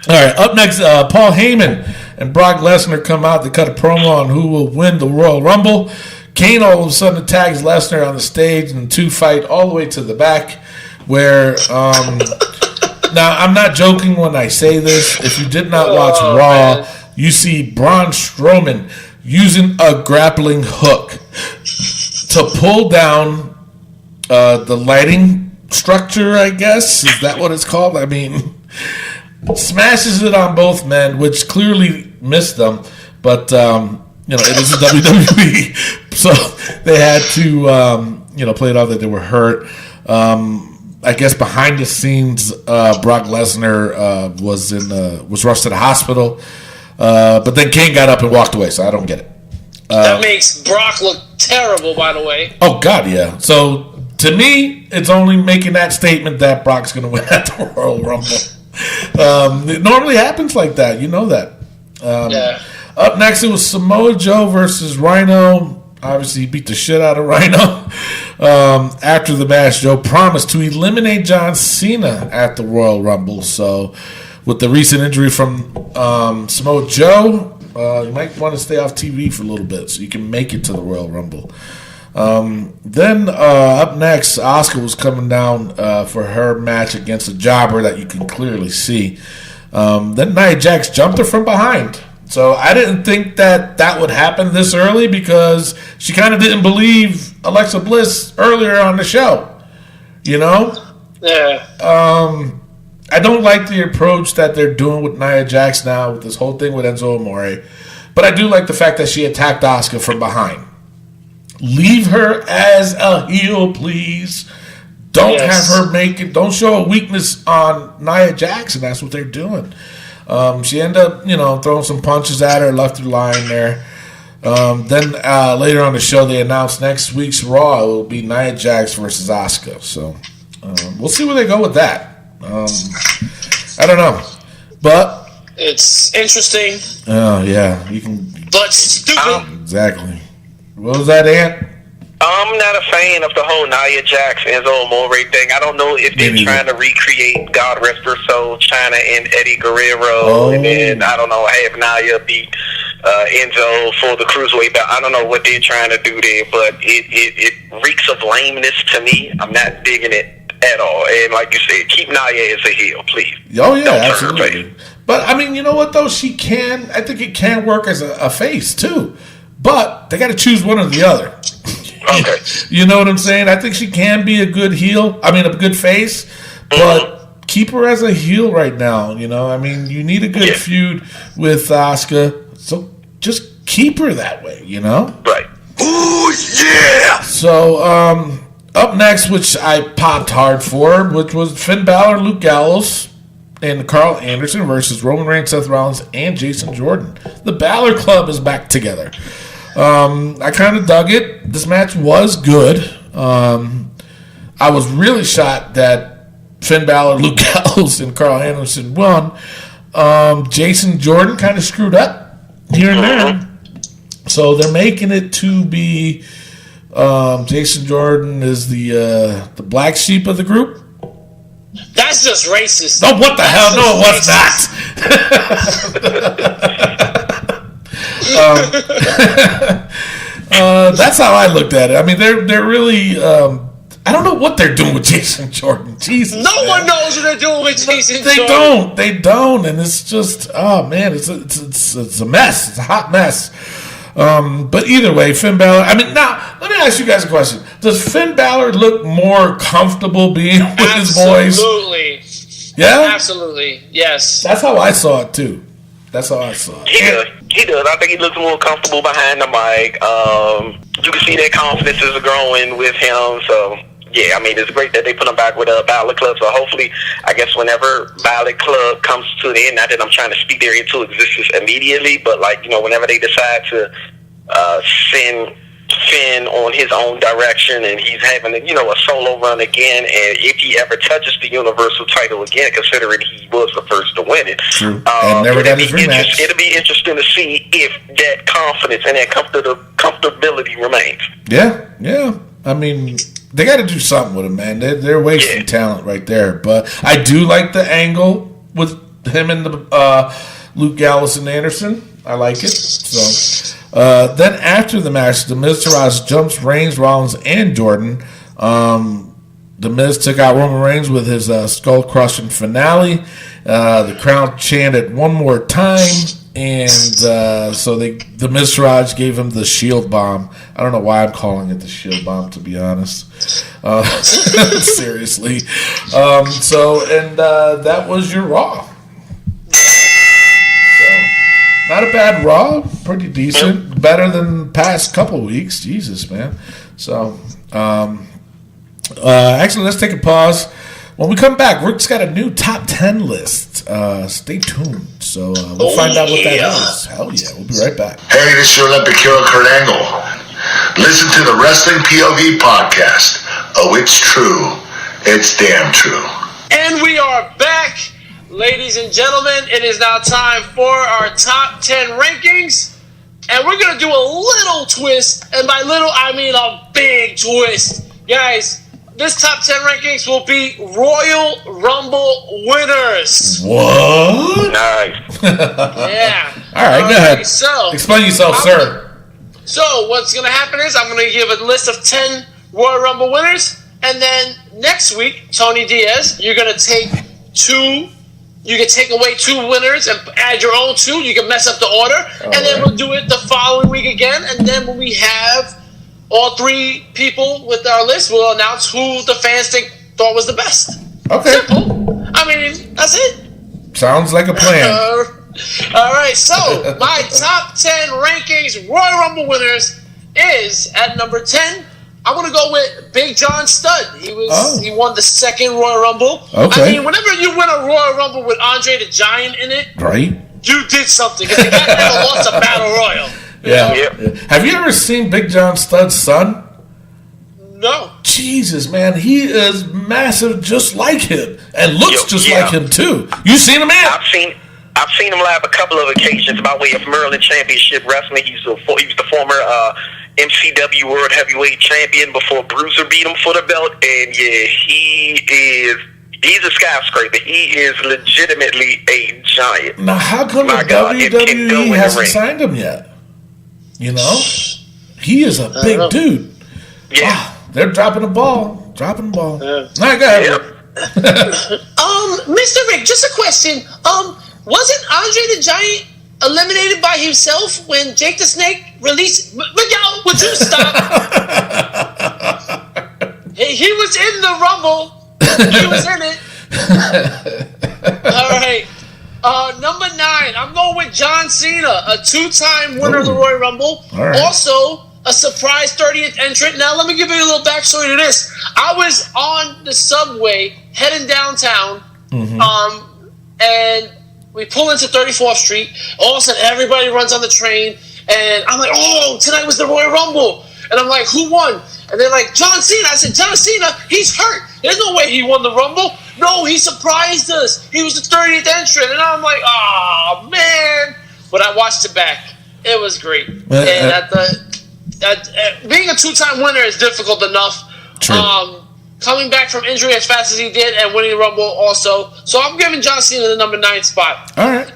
All right, up next, Paul Heyman and Brock Lesnar come out to cut a promo on who will win the Royal Rumble. Kane all of a sudden attacks Lesnar on the stage, and the two fight all the way to the back. Where now I'm not joking when I say this. If you did not watch Raw, you see Braun Strowman using a grappling hook to pull down the lighting structure. I guess is that what it's called? I mean. Smashes it on both men, which clearly missed them. But, it is a WWE So they had to, play it off that they were hurt. I guess behind the scenes, Brock Lesnar was rushed to the hospital, but then Kane got up and walked away. So I don't get it.
That makes Brock look terrible, by the way.
Oh God, yeah. So to me, it's only making that statement that Brock's going to win at the Royal Rumble. It normally happens like that. You know that.
Yeah.
Up next, it was Samoa Joe versus Rhino. Obviously, he beat the shit out of Rhino. After the match, Joe promised to eliminate John Cena at the Royal Rumble. So, with the recent injury from Samoa Joe, you might want to stay off TV for a little bit so you can make it to the Royal Rumble. Then up next, Asuka was coming down for her match against a jobber that you can clearly see. Then Nia Jax jumped her from behind. So I didn't think that would happen this early because she kind of didn't believe Alexa Bliss earlier on the show. You know?
Yeah.
I don't like the approach that they're doing with Nia Jax now with this whole thing with Enzo Amore. But I do like the fact that she attacked Asuka from behind. Leave her as a heel, please. Don't have her don't show a weakness on Nia Jax, and that's what they're doing. She ended up, throwing some punches at her, left her lying there. Then later on the show, they announced next week's Raw it will be Nia Jax versus Asuka. So we'll see where they go with that. I don't know, but
it's interesting.
Oh yeah, you can.
But stupid.
Exactly. What was that, Ant?
I'm not a fan of the whole Nia Jax Enzo Amore thing. I don't know if they're trying to recreate God Rest Her Soul, China and Eddie Guerrero, and then I don't know, have Nia beat Enzo for the cruiserweight belt. I don't know what they're trying to do there, but it reeks of lameness to me. I'm not digging it at all. And like you said, keep Nia as a heel, please.
Oh yeah, absolutely. But I mean, you know what though? I think it can work as a face too. But they got to choose one or the other.
Okay.
You know what I'm saying? I think she can be a good heel. I mean, a good face. But keep her as a heel right now. I mean, you need a good feud with Asuka. So just keep her that way,
Right.
Ooh, yeah! So, up next, which I popped hard for, which was Finn Balor, Luke Gallows, and Carl Anderson versus Roman Reigns, Seth Rollins, and Jason Jordan. The Balor Club is back together. I kind of dug it. This match was good. I was really shocked that Finn Balor, Luke Gallows, and Carl Anderson won. Jason Jordan kind of screwed up here and there. So they're making it to be Jason Jordan is the black sheep of the group.
That's just racist.
Oh, what the hell? No, it was not. That's how I looked at it. I mean, they're really. I don't know what they're doing with Jason Jordan. Jesus,
no one knows what they're doing with Jason
Jordan. They don't, and it's just, oh man, it's a mess. It's a hot mess. But either way, Finn Balor. I mean, now let me ask you guys a question: does Finn Balor look more comfortable being with his boys?
Absolutely.
Yeah.
Absolutely. Yes.
That's how I saw it too. That's how I saw it.
He does. I think he looks more comfortable behind the mic. You can see that confidence is growing with him. So, yeah, I mean, it's great that they put him back with a Balor Club. So, hopefully, I guess whenever Balor Club comes to the end, not that I'm trying to speak there into existence immediately, but, whenever they decide to send Finn on his own direction and he's having a solo run again, and if he ever touches the Universal title again, considering he was the first to win it,
and never got his rematch.
It'll be interesting to see if that confidence and that comfortability remains.
Yeah. I mean, they got to do something with him, man. They're wasting talent right there. But I do like the angle with him and the Luke Gallows and Anderson. I like it. So. Then after the match, The Miz Taraj jumps Reigns, Rollins, and Jordan. The Miz took out Roman Reigns with his skull-crushing finale. The crowd chanted one more time, and so The Miz Taraj gave him the Shield Bomb. I don't know why I'm calling it the Shield Bomb, to be honest. Seriously. That was your Raw. So, not a bad Raw. pretty decent. Better than past couple weeks. Jesus, man. So, actually, let's take a pause. When we come back, Rick's got a new top 10 list. Stay tuned. So we'll find out what that is. Hell yeah, we'll be right back.
Hey, this is your Olympic hero, Kurt Angle. Listen to the Wrestling POV podcast. Oh, it's true. It's damn true.
And we are back, ladies and gentlemen. It is now time for our top 10 rankings. And we're going to do a little twist. And by little, I mean a big twist. Guys, this top 10 rankings will be Royal Rumble winners.
What?
Nice.
Yeah.
All right, go ahead.
So,
explain yourself, sir.
So what's going to happen is I'm going to give a list of 10 Royal Rumble winners. And then next week, Tony Diaz, you're going to take two. You can take away 2 winners and add your own 2. You can mess up the order. And then we'll do it the following week again. And then when we have all 3 people with our list, we'll announce who the fans thought was the best.
Okay.
Simple. I mean, that's it.
Sounds like a plan.
All right, so my top 10 rankings Royal Rumble winners is at number 10. I'm gonna go with Big John Studd. He won the 2nd Royal Rumble.
Okay.
I mean, whenever you win a Royal Rumble with Andre the Giant in it,
Right?
you did something. Because the guy never lost a battle royal.
Yeah.
Yep.
Have you ever seen Big John Studd's son?
No.
Jesus, man, he is massive, just like him, and looks just
yeah.
like him too. You seen him, man?
I've seen him live a couple of occasions by way of Maryland Championship Wrestling. He was the former MCW World Heavyweight Champion before Bruiser beat him for the belt. And yeah, he's a skyscraper. He is legitimately a giant.
Now, how come the WWE hasn't signed him yet? You know, he is a big dude.
Yeah.
Wow, they're dropping the ball.
Yeah.
All right, go ahead.
Yep.
Mr. Rick, just a question. Wasn't Andre the Giant eliminated by himself when Jake the Snake released? Miguel, would you stop? he was in the Rumble. He was in it. All right. Number 9, I'm going with John Cena, a 2-time winner of the Royal Rumble.
All right.
Also, a surprise 30th entrant. Now, let me give you a little backstory to this. I was on the subway heading downtown, and we pull into 34th Street. All of a sudden, everybody runs on the train, and I'm like, oh, tonight was the Royal Rumble. And I'm like, who won? And they're like, John Cena. I said, John Cena, he's hurt. There's no way he won the Rumble. No, he surprised us. He was the 30th entrant. And I'm like, oh, man. But I watched it back. It was great. And being a 2-time winner is difficult enough.
True.
Coming back from injury as fast as he did and winning the Rumble also. So I'm giving John Cena the number 9 spot.
All right.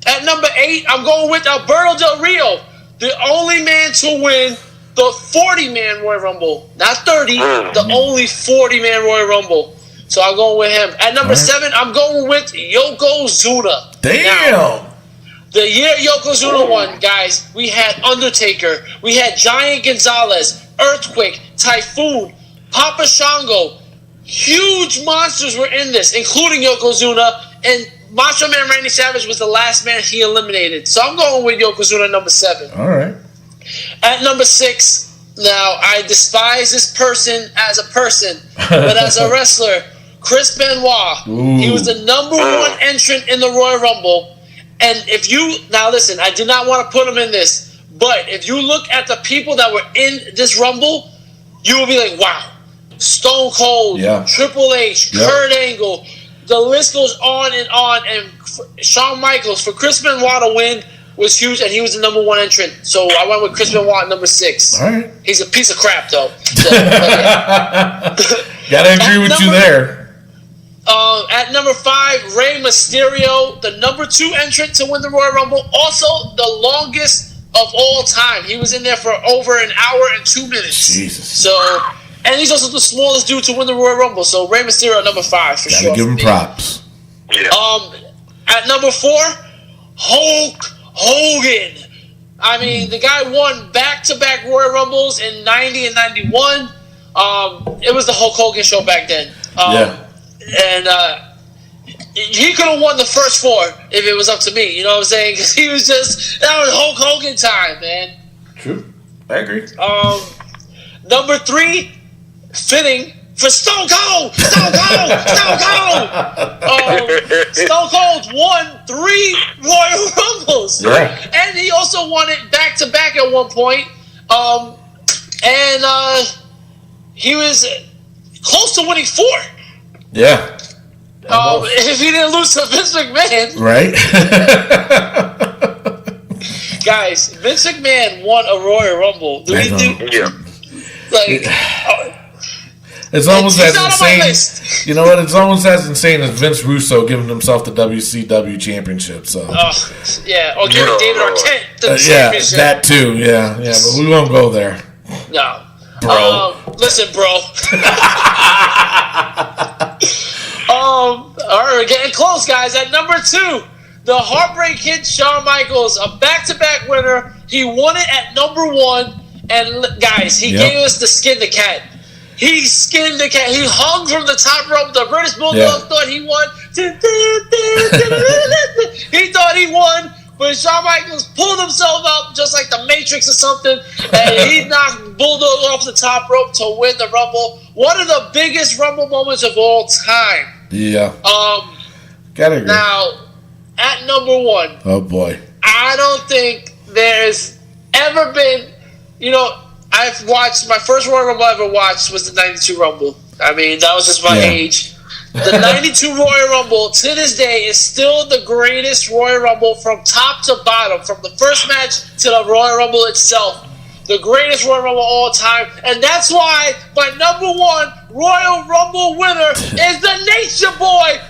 At number 8, I'm going with Alberto Del Rio, the only man to win the 40-man Royal Rumble. Not 30, the only 40-man Royal Rumble. So I'm going with him. At number 7, I'm going with Yokozuna.
Damn.
Now, the year Yokozuna won, guys, we had Undertaker, we had Giant Gonzalez, Earthquake, Typhoon, Papa Shango. Huge monsters were in this, including Yokozuna, and Macho Man Randy Savage was the last man he eliminated. So I'm going with Yokozuna at number 7.
All right.
At number 6, now I despise this person as a person, but as a wrestler, Chris Benoit.
Ooh.
He was the number 1 entrant in the Royal Rumble. And if you, now listen, I did not want to put him in this, but if you look at the people that were in this Rumble, you will be like, wow. Stone Cold, Triple H, Kurt Angle, the list goes on. And Shawn Michaels, for Chris Benoit to win was huge, and he was the number 1 entrant. So I went with Chris Benoit at number 6.
All right.
He's a piece of crap, though. So,
Gotta agree with you there.
At number 5, Rey Mysterio, the number 2 entrant to win the Royal Rumble, also the longest of all time. He was in there for over an hour and 2 minutes.
Jesus.
So, and he's also the smallest dude to win the Royal Rumble. So Rey Mysterio at number 5 for sure.
Gotta give him props.
Yeah.
At number 4, Hulk Hogan. I mean, the guy won back-to-back Royal Rumbles in 90 and 91. It was the Hulk Hogan show back then. And he could have won the first 4 if it was up to me. You know what I'm saying? Because he was that was Hulk Hogan time, man.
True. I agree.
Number 3, fitting for Stone Cold. Stone Cold. Stone Cold. Stone Cold won 3 Royal Rumbles.
Yeah.
And he also won it back to back at one point. And he was close to winning 4.
Yeah.
If he didn't lose to Vince McMahon.
Right.
Guys, Vince McMahon won a Royal Rumble.
Yeah.
Like,
it's almost
he's
as
not on my
insane.
list.
You know what? It's almost as insane as Vince Russo giving himself the WCW championship. So.
Yeah, or giving David Arquette the
Yeah,
championship.
that too. Yeah, but we won't go there.
No.
Bro.
Listen, bro. All right, we're getting close, guys. At number 2, the Heartbreak Kid, Shawn Michaels, a back-to-back winner. He won it at number 1, and guys, he gave us the skin the cat. He skinned the cat. He hung from the top rope. The British Bulldog thought he won. He thought he won, but Shawn Michaels pulled himself up just like the Matrix or something, and he knocked Bulldog off the top rope to win the Rumble. One of the biggest Rumble moments of all time.
Yeah. Gotta agree.
Now, at number 1.
Oh boy.
I don't think there's ever been, I've watched, my first Royal Rumble I ever watched was the 92 Rumble. I mean, that was just my age. The 92 Royal Rumble, to this day, is still the greatest Royal Rumble from top to bottom, from the first match to the Royal Rumble itself. The greatest Royal Rumble of all time. And that's why my number 1 Royal Rumble winner is the Nature Boy,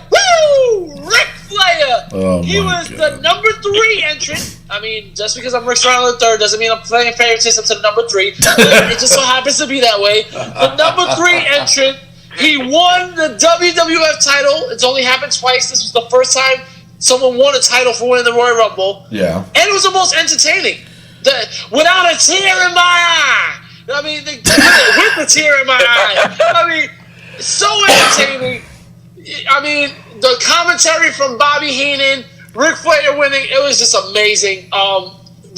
Ric Flair.
Oh,
he was the number 3 entrant. I mean, just because I'm Rick Steiner III doesn't mean I'm playing favoritism to the number 3. It just so happens to be that way. The number 3 entrant, he won the WWF title. It's only happened twice. This was the first time someone won a title for winning the Royal Rumble.
Yeah.
And it was the most entertaining. Without a tear in my eye. I mean, with a tear in my eye. I mean, so entertaining. I mean, the commentary from Bobby Heenan, Ric Flair winning, it was just amazing.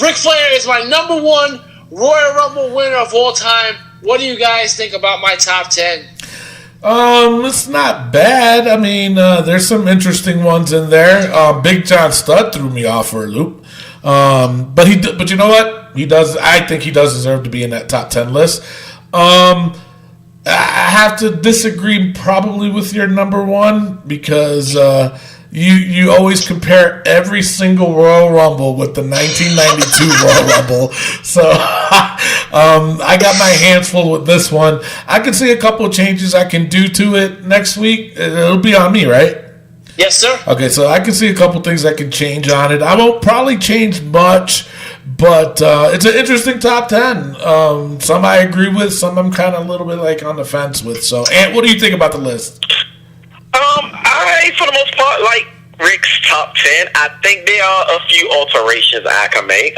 Ric Flair is my number 1 Royal Rumble winner of all time. What do you guys think about my top 10?
It's not bad. I mean, there's some interesting ones in there. Big John Studd threw me off for a loop. But you know what? I think he does deserve to be in that top 10 list. I have to disagree probably with your number 1 because you always compare every single Royal Rumble with the 1992 Royal Rumble. So I got my hands full with this one. I can see a couple of changes I can do to it next week. It'll be on me, right?
Yes, sir.
Okay, so I can see a couple things I can change on it. I won't probably change much, but it's an interesting top 10. Some I agree with, some I'm kind of a little bit like on the fence with. So, Ant, what do you think about the list?
I, for the most part, like Rick's top 10. I think there are a few alterations I can make.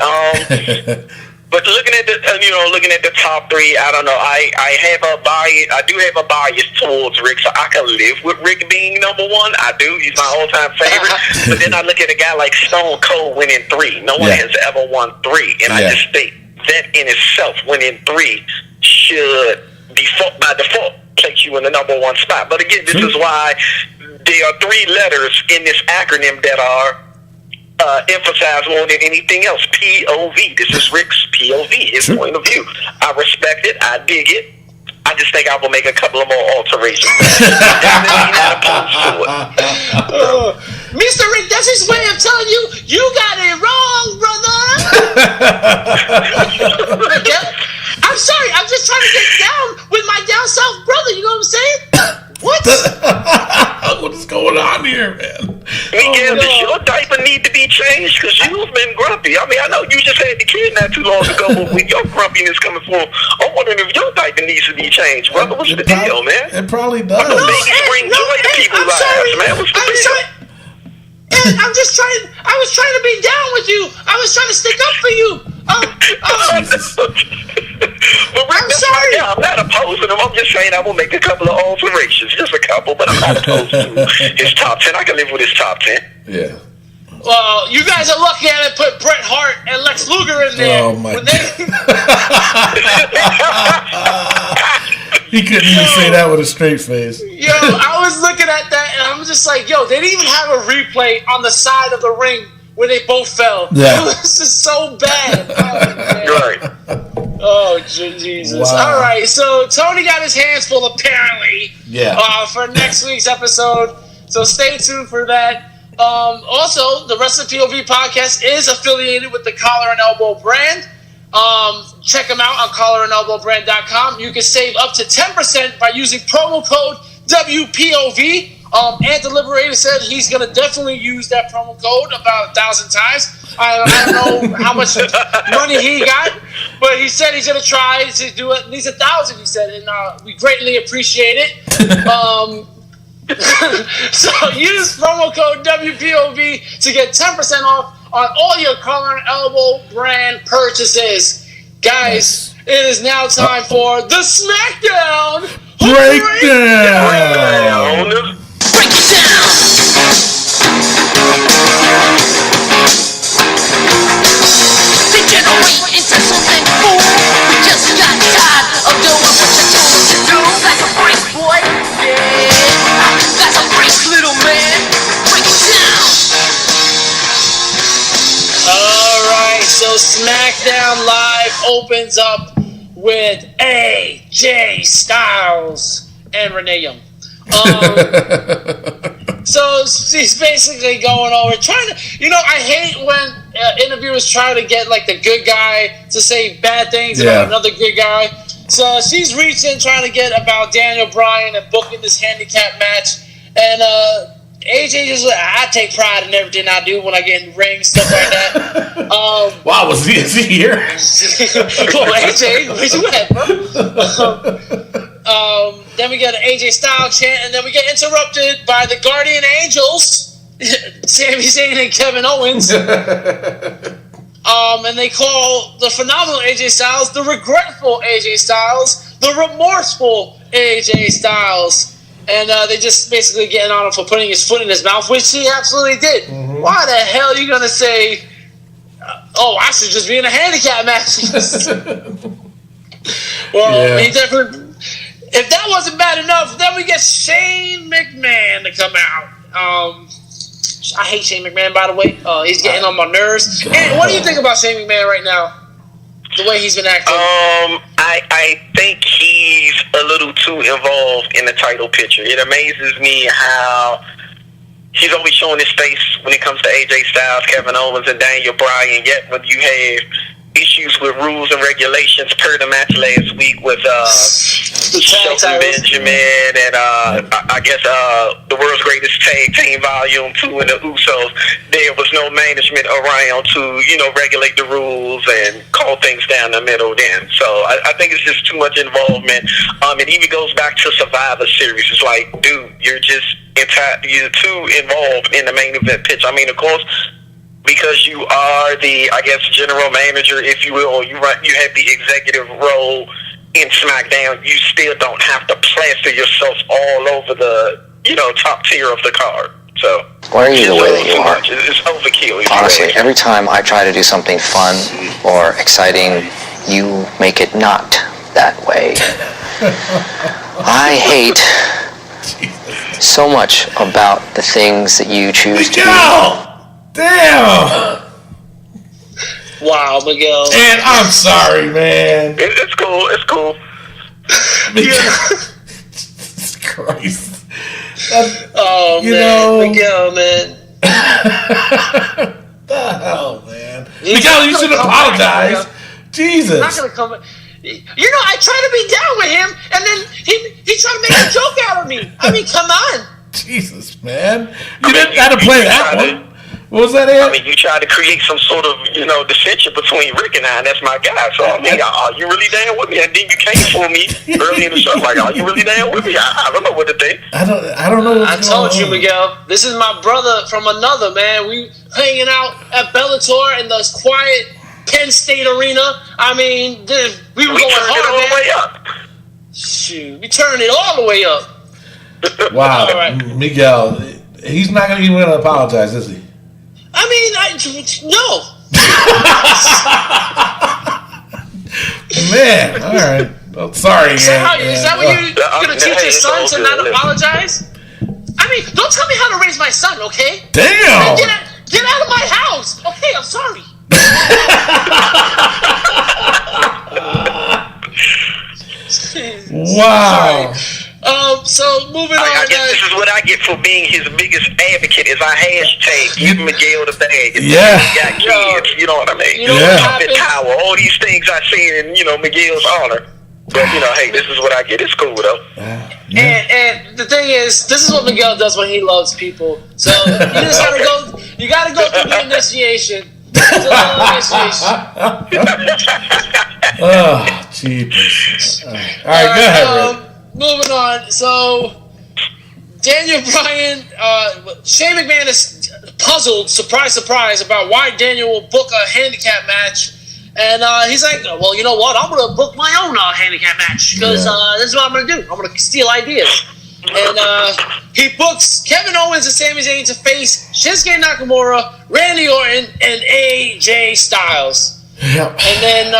But looking at the top 3, I don't know. I have a bias. I do have a bias towards Rick, so I can live with Rick being number 1. I do. He's my all-time favorite. But then I look at a guy like Stone Cold winning 3. No one has ever won 3, and I just think that in itself, winning 3 should by default place you in the number 1 spot. But again, this is why there are 3 letters in this acronym that are emphasize more than anything else. POV. This is Rick's POV, his point of view. I respect it. I dig it. I just think I will make a couple of more alterations. Definitely not opposed to it.
Mr. Rick, that's his way of telling you, you got it wrong, brother. I'm sorry. I'm just trying to get down with my down south brother. You know what I'm saying? What?
What is going on here, man?
Miguel, does your diaper need to be changed? Because you've been grumpy. I mean, I know you just had the kid not too long ago, but with your grumpiness coming forward, I'm wondering if your diaper needs to be changed, brother. What's the deal, man?
It probably does.
Babies bring joy to people's lives, man. What's the deal?
I was trying to be down with you. I was trying to stick up for you.
But
I'm sorry.
I'm not opposing him. I'm just saying I will make a couple of alterations. Just a couple, but I'm not opposed to his top 10. I can live with his top 10.
Yeah.
Well, you guys are lucky I didn't put Bret Hart and Lex Luger in there.
Oh, my God. He couldn't even say that with a straight face.
Yo, I was looking at that, and I'm just like, yo, they didn't even have a replay on the side of the ring where they both fell.
Yeah.
It was just so bad.
Right.
Oh, Jesus.
Wow.
All right, so Tony got his hands full, apparently, for next week's episode. So stay tuned for that. Also, the Wrestling POV podcast is affiliated with the Collar and Elbow brand. Check them out on collarandelbowbrand.com. You can save up to 10% by using promo code WPOV. Ant the Liberated said he's going to definitely use that promo code about 1,000 times. I don't know how much money he got, but he said he's going to try to do at least 1,000, he said, and we greatly appreciate it. So use promo code WPOV to get 10% off on all your Collar and Elbow brand purchases. Guys, it is now time for the SmackDown
Breakdown.
Break it down. Degenerate into something cool. We just got tired of doing what you told us to do. That's a break, boy. Yeah, that's a break, little man. Break it down.
Alright, so SmackDown Live opens up with AJ Styles and Renee Young. So she's basically going over, trying to, I hate when interviewers try to get like the good guy to say bad things about another good guy. So she's reaching, trying to get about Daniel Bryan and booking this handicap match. And AJ just like, I take pride in everything I do when I get in the ring, stuff like that.
Wow, is he here?
Well, AJ, where you at, bro? Then we get an AJ Styles chant, and then we get interrupted by the Guardian Angels, Sami Zayn and Kevin Owens. And they call the phenomenal AJ Styles the regretful AJ Styles, the remorseful AJ Styles. And they just basically getting on him for putting his foot in his mouth, which he absolutely did. Mm-hmm. Why the hell are you going to say, I should just be in a handicap match? Well, he definitely... If that wasn't bad enough, then we get Shane McMahon to come out. I hate Shane McMahon, by the way. He's getting on my nerves. And what do you think about Shane McMahon right now? The way he's been acting?
I think he's a little too involved in the title picture. It amazes me how he's always showing his face when it comes to AJ Styles, Kevin Owens, and Daniel Bryan. Yet when you have issues with rules and regulations per the match last week with Shelton Benjamin and I guess the world's greatest tag team volume 2 and the Usos, there was no management around to regulate the rules and call things down the middle then. So I think it's just too much involvement. It even goes back to Survivor Series. It's like, dude, you're too involved in the main event pitch. I mean, of course, because you are the, I guess, general manager, if you will, or you have the executive role in SmackDown, you still don't have to plaster yourself all over the, top tier of the card. So,
why are you the way that you are?
It's overkill.
Honestly, every time I try to do something fun or exciting, you make it not that way. I hate so much about the things that you choose to do.
Damn!
Wow, Miguel.
And I'm sorry, man.
It's cool. It's cool.
Jesus Christ.
Miguel, man.
The hell, man. Miguel, you should apologize. Jesus.
I'm not gonna come. I tried to be down with him, and then he tried to make a joke out of me. I mean, come on.
Jesus, man. You didn't have to play that one. What was that, Ed?
I mean, you tried to create some sort of, dissension between Rick and I, and that's my guy. So, I mean, are you really down with me? And then you came for me early in the show, like, are you really down with me? I don't know what to think.
I don't know what's going on.
I told you, Miguel, this is my brother from another, man. We hanging out at Bellator in those quiet Penn State Arena. I mean, we were going
turned it all
hard,
the way up.
Shoot, we turned it all the way up.
Wow,
All right.
Miguel, he's not going to even apologize, is he?
I mean, no.
Man, all right. Well, sorry.
Is that what you're going to teach your son to not apologize? I mean, don't tell me how to raise my son, okay?
Damn.
Get out of my house. Okay, I'm sorry.
Wow.
So moving on.
I guess this is what I get for being his biggest advocate. Is I hashtag give Miguel the bag.
Yeah.
He got kids. You know what I mean?
You know what
Trumpet
happened?
Tower. All these things I see in Miguel's honor. But hey, this is what I get. It's cool though.
And the thing is, this is what Miguel does when he loves people. So you just gotta go. You gotta go through the initiation.
Oh, jeepers. All right, go ahead, Rick.
Moving on. So Daniel Bryan, Shane McMahon is puzzled, surprise, about why Daniel will book a handicap match. And he's like, well, you know what? I'm going to book my own handicap match because this is what I'm going to do. I'm going to steal ideas. And he books Kevin Owens and Sami Zayn to face Shinsuke Nakamura, Randy Orton, and AJ Styles.
Yep.
And then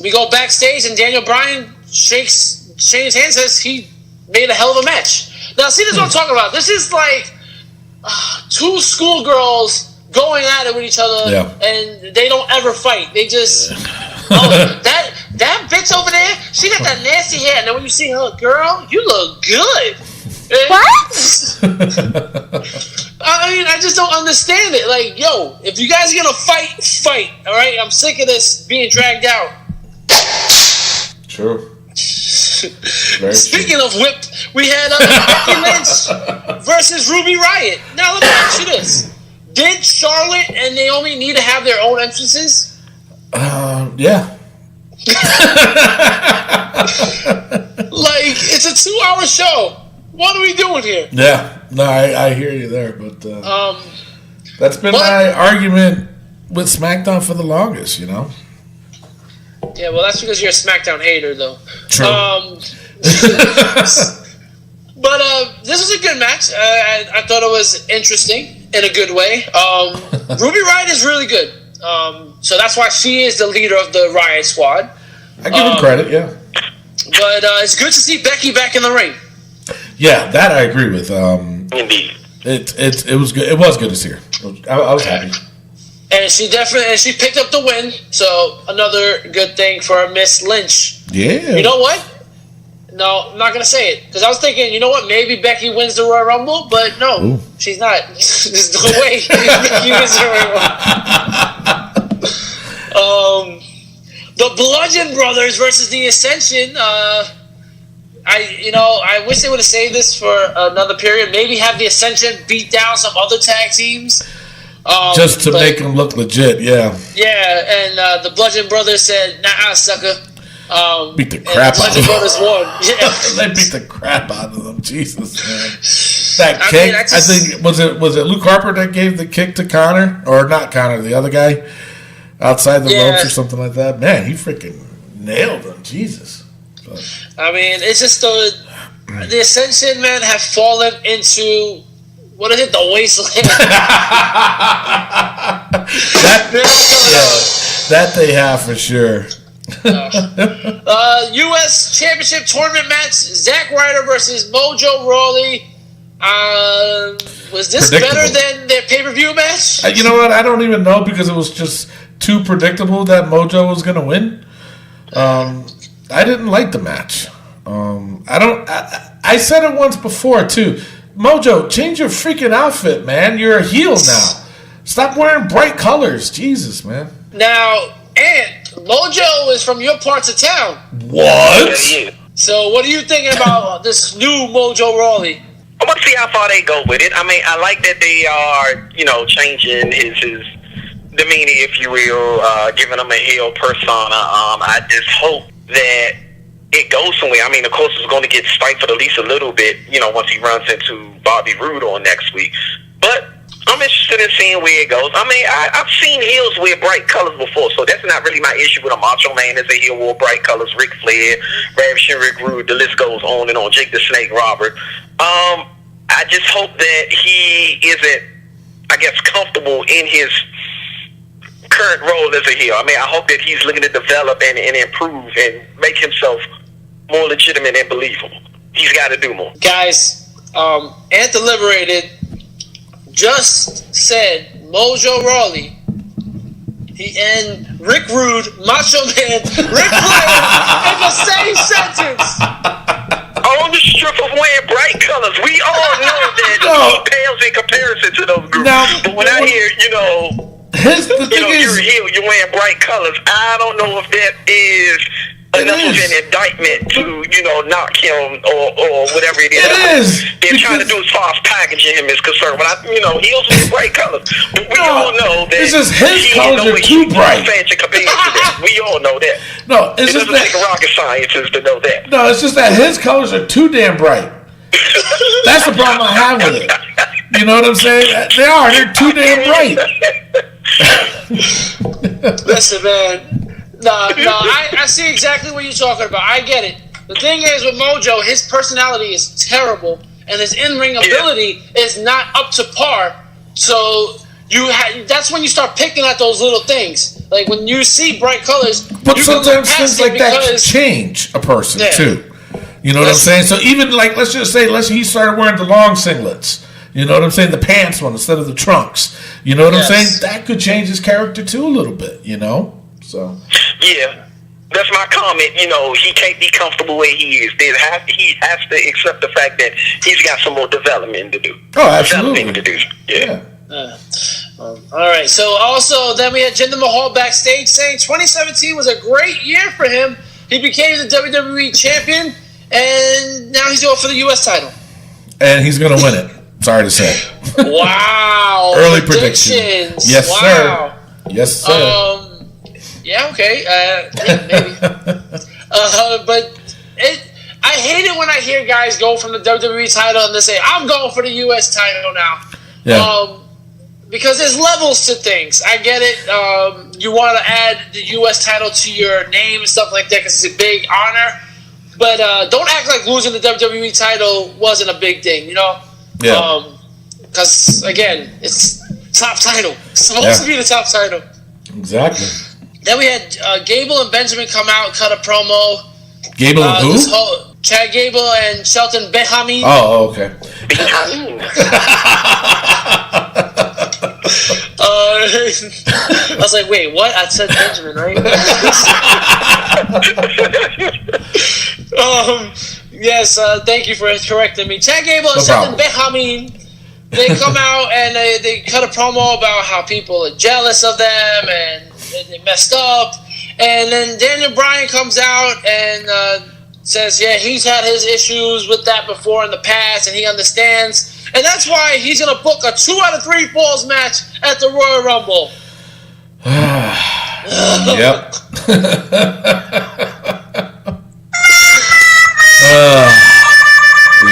we go backstage, and Daniel Bryan shakes Shane's hand, says he made a hell of a match. Now, see, this is what I'm talking about. This is like two schoolgirls going at it with each other, and they don't ever fight. They just, that bitch over there, she got that nasty hair. And then when you see her, girl, you look good.
What?
I mean, I just don't understand it. Like, yo, if you guys are gonna fight, all right? I'm sick of this being dragged out.
True.
Speaking of whipped, we had Becky Lynch versus Ruby Riott. Now, let me ask you this. Did Charlotte and Naomi need to have their own entrances?
Yeah.
Like, it's a 2-hour show. What are we doing here?
Yeah. No, I hear you there, but that's been my argument with SmackDown for the longest,
Yeah, well, that's because you're a SmackDown hater, though.
True.
But this was a good match. I thought it was interesting in a good way. Ruby Riott is really good. So that's why she is the leader of the Riott Squad.
I give her credit, yeah.
But it's good to see Becky back in the ring.
Yeah, that I agree with.
Indeed.
It was good. It was good to see her. I was happy.
And she picked up the win. So another good thing for Miss Lynch.
Yeah.
You know what? No, I'm not going to say it. Because I was thinking, you know what? Maybe Becky wins the Royal Rumble. But no, she's not. There's no way Becky wins the Royal Rumble. The Bludgeon Brothers versus the Ascension. I wish they would have saved this for another period. Maybe have the Ascension beat down some other tag teams.
Just to make them look legit, yeah.
Yeah, and the Bludgeon Brothers said, nah, sucker.
Beat the crap out of them.
Brothers won. Yeah.
They beat the crap out of them. Jesus, man. That kick, I think, was it Luke Harper that gave the kick to Connor? Or not Connor, the other guy? Outside the ropes or something like that? Man, he freaking nailed him. Jesus. But,
I mean, it's just the Ascension, man, have fallen into... What is it? The wasteland.
that they have for sure.
U.S. Championship Tournament match: Zack Ryder versus Mojo Rawley. Was this better than their pay-per-view match?
You know what? I don't even know because it was just too predictable that Mojo was going to win. I didn't like the match. I said it once before too. Mojo, change your freaking outfit, man. You're a heel now. Stop wearing bright colors. Jesus, man.
Now, Mojo is from your parts of town.
What?
So, what are you thinking about this new Mojo Rawley?
I want to see how far they go with it. I mean, I like that they are, changing his demeanor, if you will, giving him a heel persona. I just hope that it goes somewhere. I mean, of course, it's going to get stifled at least a little bit, once he runs into Bobby Roode on next week. But I'm interested in seeing where it goes. I mean, I've seen heels wear bright colors before, so that's not really my issue with a Macho Man as a heel wore bright colors. Ric Flair, Ravishing Rick Rude, the list goes on and on. Jake the Snake Robert. I just hope that he isn't, I guess, comfortable in his current role as a heel. I mean, I hope that he's looking to develop and improve and make himself more legitimate and believable. He's got to do more.
Guys, Ant the Liberated just said Mojo Rawley and Rick Rude, Macho Man, Ric Flair in the same sentence.
On the strip of wearing bright colors, we all know that he pales in comparison to those groups. But when I hear, you're a heel, you're wearing bright colors, I don't know if that is enough of an indictment to, knock him or whatever it is.
It is.
They're trying to do as far as packaging him is concerned. When heels with bright colors. But we all know that
it's just his colors are too bright.
We all know that.
No, it's
it
just
doesn't take rocket scientists to know that.
No, it's just that his colors are too damn bright. That's the problem I have with it. You know what I'm saying? They're too damn bright.
Listen, man. No, I see exactly what you're talking about. I get it. The thing is with Mojo, his personality is terrible, and his in-ring ability is not up to par. So that's when you start picking at those little things. Like when you see bright colors,
but sometimes things like that change a person too. You know what I'm saying? So even like let's just say he started wearing the long singlets. You know what I'm saying? The pants one instead of the trunks. You know what I'm saying? That could change his character too a little bit. So
yeah, that's my comment. He can't be comfortable where he is. He has to accept the fact that he's got some more development to do.
Oh, absolutely.
Developing to do. Yeah.
All right. So also then we had Jinder Mahal backstage saying 2017 was a great year for him. He became the WWE champion, and now he's going for the U.S. title.
And he's going to win it. Sorry to say.
Wow.
Early predictions. Yes, sir. Yes, sir.
Yeah, okay. Maybe. But I hate it when I hear guys go from the WWE title and they say, I'm going for the U.S. title now.
Yeah.
Because there's levels to things. I get it. You want to add the U.S. title to your name and stuff like that because it's a big honor. But don't act like losing the WWE title wasn't a big thing,
Yeah.
Because, again, it's top title. It's supposed to be the top title.
Exactly.
Then we had Gable and Benjamin come out, cut a promo.
Gable and who?
Chad Gable and Shelton Benjamin.
Oh, okay.
I was like, wait, what? I said Benjamin, right? Yes, thank you for correcting me. Chad Gable and Shelton Benjamin. They come out and they cut a promo about how people are jealous of them and they messed up. And then Daniel Bryan comes out and says, yeah, he's had his issues with that before in the past and he understands. And that's why he's going to book a 2 out of 3 falls match at the Royal Rumble.
Yep.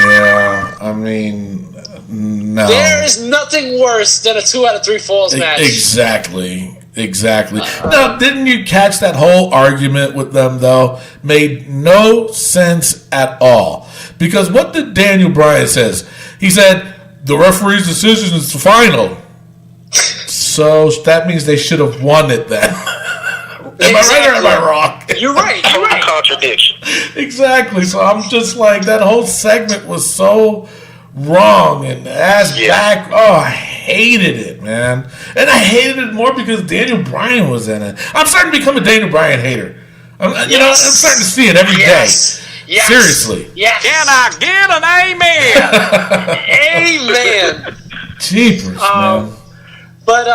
Yeah, I mean, no.
There is nothing worse than a 2 out of 3 falls match.
Exactly. Now, didn't you catch that whole argument with them, though? Made no sense at all. Because what did Daniel Bryan says? He said, the referee's decision is final. So that means they should have won it then. Am I right or am I wrong?
You're right.
Contradiction.
Exactly. So I'm just like, that whole segment was so wrong and ass back. Oh, I hated it, man. And I hated it more because Daniel Bryan was in it. I'm starting to become a Daniel Bryan hater. I'm starting to see it every day. Yes. Seriously.
Yes.
Can I get an amen?
Amen.
Jeepers, man.
But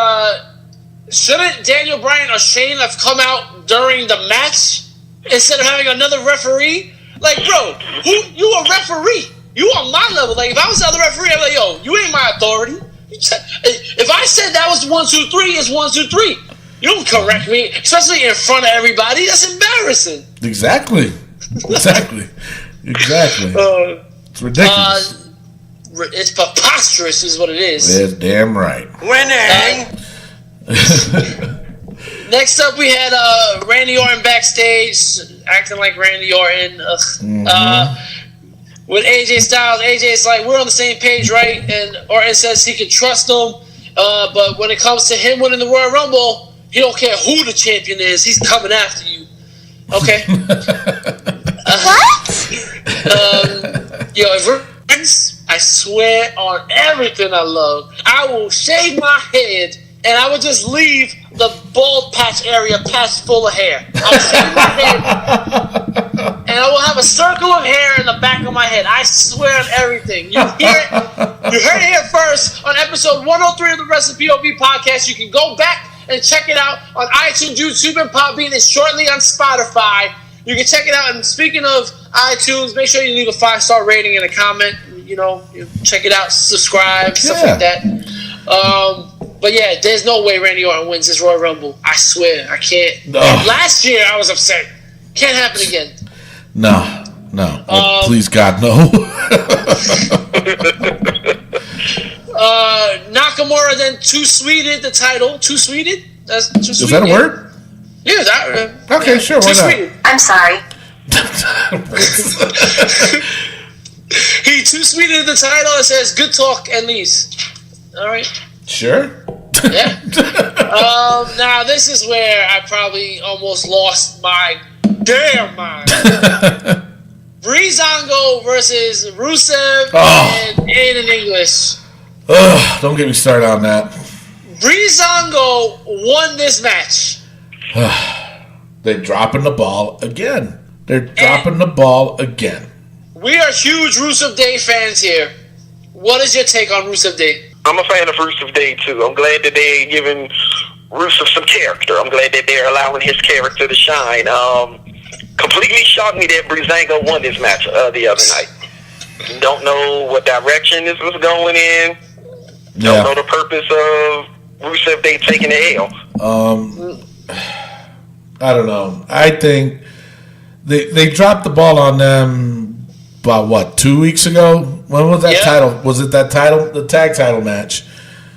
shouldn't Daniel Bryan or Shane have come out during the match instead of having another referee? Like, bro, you a referee. You on my level. Like, if I was the other referee, I'm like, yo, you ain't my authority. If I said that was 1, 2, 3, it's 1, 2, 3. You don't correct me, especially in front of everybody. That's embarrassing.
Exactly. It's ridiculous.
It's preposterous, is what it is.
That's damn right.
Winning.
Next up, we had Randy Orton backstage, acting like Randy Orton. With AJ Styles, AJ's like, we're on the same page, right? And Orton says he can trust him, but when it comes to him winning the Royal Rumble, he don't care who the champion is. He's coming after you. Okay.
What?
Yo, if we're friends, I swear on everything I love, I will shave my head and I will just leave the bald patch area patched full of hair. I'll shave my head and I will have a circle of hair in the back of my head. I swear on everything. You heard it here first on episode 103 of the Wrestling POV podcast. You can go back and check it out on iTunes, YouTube, and Podbean. It's shortly on Spotify. You can check it out. And speaking of iTunes, make sure you leave a 5-star rating and a comment. You check it out, subscribe, stuff like that. But yeah, there's no way Randy Orton wins this Royal Rumble. I swear, I can't.
No.
Last year, I was upset. Can't happen again.
No. Please, God, no.
Nakamura then two-sweeted the title. Two-sweeted? That's two-sweeted.
Is that a word?
Yeah, that.
Okay, sure, why not?
Two-sweeted.
I'm sorry.
He two-sweeted the title. It says good talk and leaves. All right.
Sure.
Yeah. Now this is where I probably almost lost my damn mind. Breezango versus Rusev and Aiden English.
Don't get me started on that.
Breezango won this match.
They're dropping the ball again. We
are huge Rusev Day fans here. What is your take on Rusev Day?
I'm a fan of Rusev Day too. I'm glad that they're giving Rusev some character. I'm glad that they're allowing his character to shine. Completely shocked me that Breezango won this match the other night. Don't know what direction this was going in. Don't know the purpose of Rusev Day taking the L.
I don't know. I think they dropped the ball on them about 2 weeks ago. When was that title? Was it that title, the tag title match?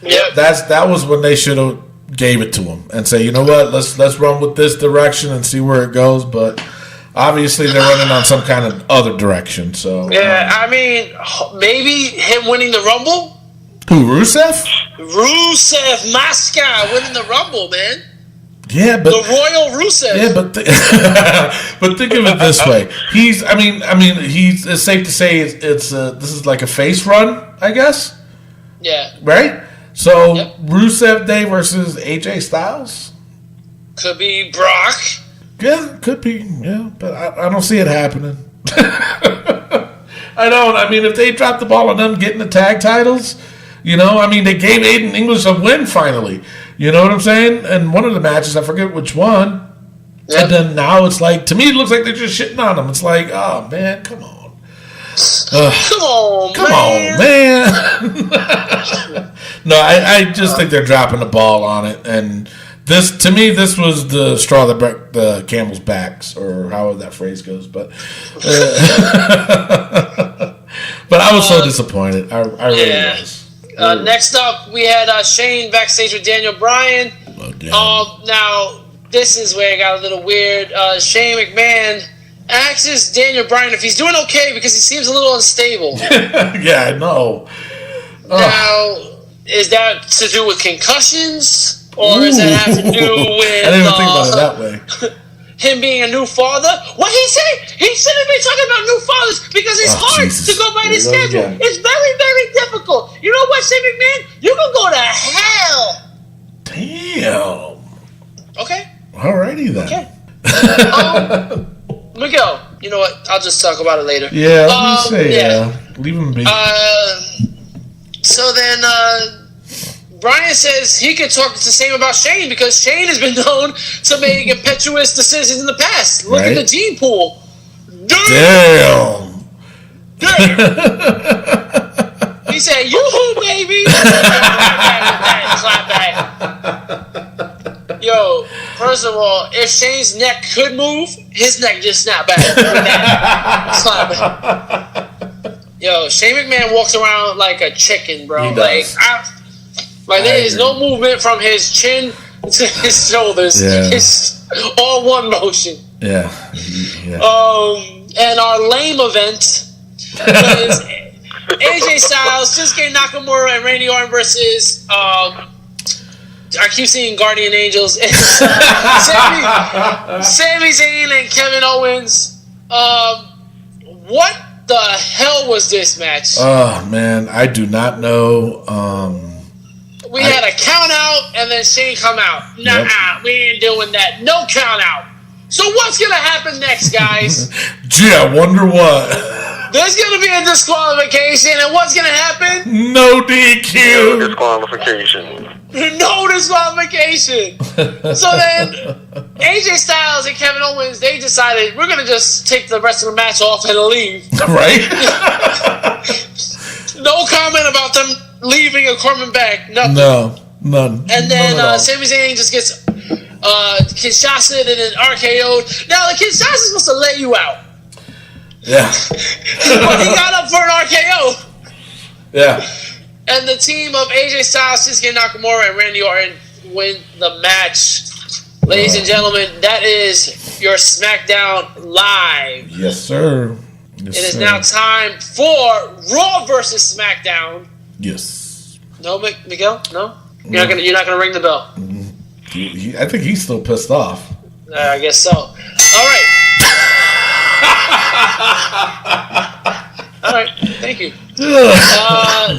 Yeah.
That was when they should have gave it to him and say, you know what, let's run with this direction and see where it goes. But obviously they're running on some kind of other direction. So
I mean, maybe him winning the Rumble.
Who, Rusev?
Rusev Moscow winning the Rumble, man.
Yeah, but
the Royal Rusev.
Yeah, but but think of it this way: it's safe to say this is like a face run, I guess.
Yeah.
Right. So Rusev Day versus AJ Styles.
Could be Brock.
Yeah, could be. Yeah, but I don't see it happening. I don't. I mean, if they drop the ball on them getting the tag titles, they gave Aiden English a win finally. You know what I'm saying? And one of the matches, I forget which one. Yep. And then now it's like, to me, it looks like they're just shitting on him. It's like, oh, man, come on. Come on, man. No, I just think they're dropping the ball on it. And to me, this was the straw that broke the camel's backs, or however that phrase goes. But but I was so disappointed. I really was.
Next up, we had Shane backstage with Daniel Bryan. Now, this is where it got a little weird. Shane McMahon asks Daniel Bryan if he's doing okay because he seems a little unstable.
Yeah, I know.
Now, is that to do with concussions? Or does it have to do with...
I didn't even think about it that way.
Him being a new father? What he say? He shouldn't be talking about new fathers because it's hard to go by the schedule. Again. It's very, very difficult. You know what, Shane McMahon? You can go to hell.
Damn.
Okay.
Alrighty then.
Okay. Miguel, you know what? I'll just talk about it later.
Yeah, let me say, leave him be.
So then, Brian says he can talk the same about Shane because Shane has been known to make impetuous decisions in the past. Look at the gene pool.
Damn.
He said, "Yoo-hoo, baby." Clap back. Yo, first of all, if Shane's neck could move, his neck just snapped back. Clap back. Yo, Shane McMahon walks around like a chicken, bro.
He does.
There is no movement from his chin to his shoulders.
Yeah.
It's all one motion.
Yeah.
And our lame event is AJ Styles, Shinsuke Nakamura, and Randy Orton versus I keep seeing Guardian Angels. Sami Zayn and Kevin Owens. What the hell was this match?
Oh man, I do not know.
We had a count out and then Shane come out. Nah, we ain't doing that. No count out. So what's gonna happen next, guys?
Gee, I wonder what.
There's gonna be a disqualification, and what's gonna happen?
No DQ.
No disqualification.
No disqualification. So then, AJ Styles and Kevin Owens, they decided we're gonna just take the rest of the match off and leave.
Right?
No comment about them leaving or coming back. Nothing.
No, none.
And then
None at all.
Sami Zayn just gets Kinshasa and then RKO'd. Now the Kinshasa's supposed to lay you out.
Yeah.
But he got up for an RKO.
Yeah.
And the team of AJ Styles, Shinsuke Nakamura, and Randy Orton win the match. Ladies and gentlemen, that is your SmackDown Live.
Yes, sir. Yes,
It is
sir.
now time for Raw versus SmackDown.
Yes.
No, Miguel? No? You're not gonna ring the bell.
I think he's still pissed off.
I guess so. All right. All right. Thank you.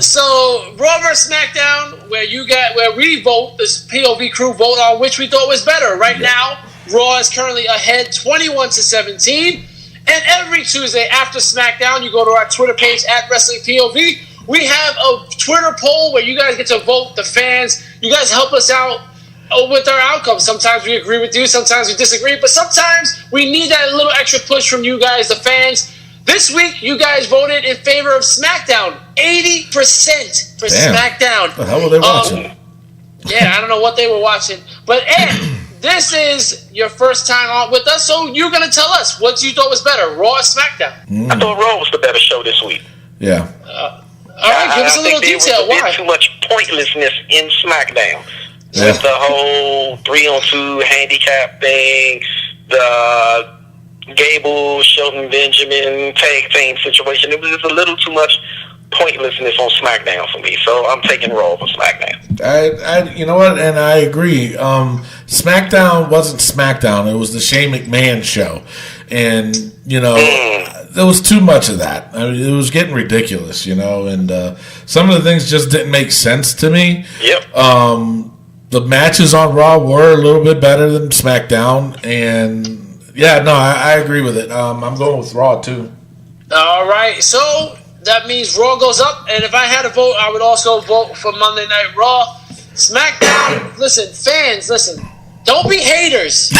So Raw vs. SmackDown, where we vote, this POV crew vote on which we thought was better. Right now, Raw is currently ahead 21-17. And every Tuesday after SmackDown, you go to our Twitter page at Wrestling POV. We have a Twitter poll where you guys get to vote, the fans. You guys help us out with our outcomes. Sometimes we agree with you, sometimes we disagree, but sometimes we need that little extra push from you guys, the fans. This week, you guys voted in favor of SmackDown. 80% for SmackDown.
What the hell were they watching?
Yeah, I don't know what they were watching. But, Ed, this is your first time on with us, so you're going to tell us what you thought was better, Raw or SmackDown.
I thought Raw was the better show this week.
Yeah.
All right, give us a little detail.
There was a
Why?
bit too much pointlessness in SmackDown.
Yeah.
With the whole 3-on-2 handicap thing, the Gable, Shelton Benjamin tag team situation. It was just a little too much pointlessness on SmackDown for me. So I'm taking Raw over SmackDown.
I you know what, and I agree. SmackDown wasn't SmackDown; it was the Shane McMahon show, and there was too much of that. I mean, it was getting ridiculous, and some of the things just didn't make sense to me.
Yep.
The matches on Raw were a little bit better than SmackDown, and I agree with it. I'm going with Raw too.
All right, so that means Raw goes up, and if I had to vote, I would also vote for Monday Night Raw. SmackDown, listen, fans, don't be haters.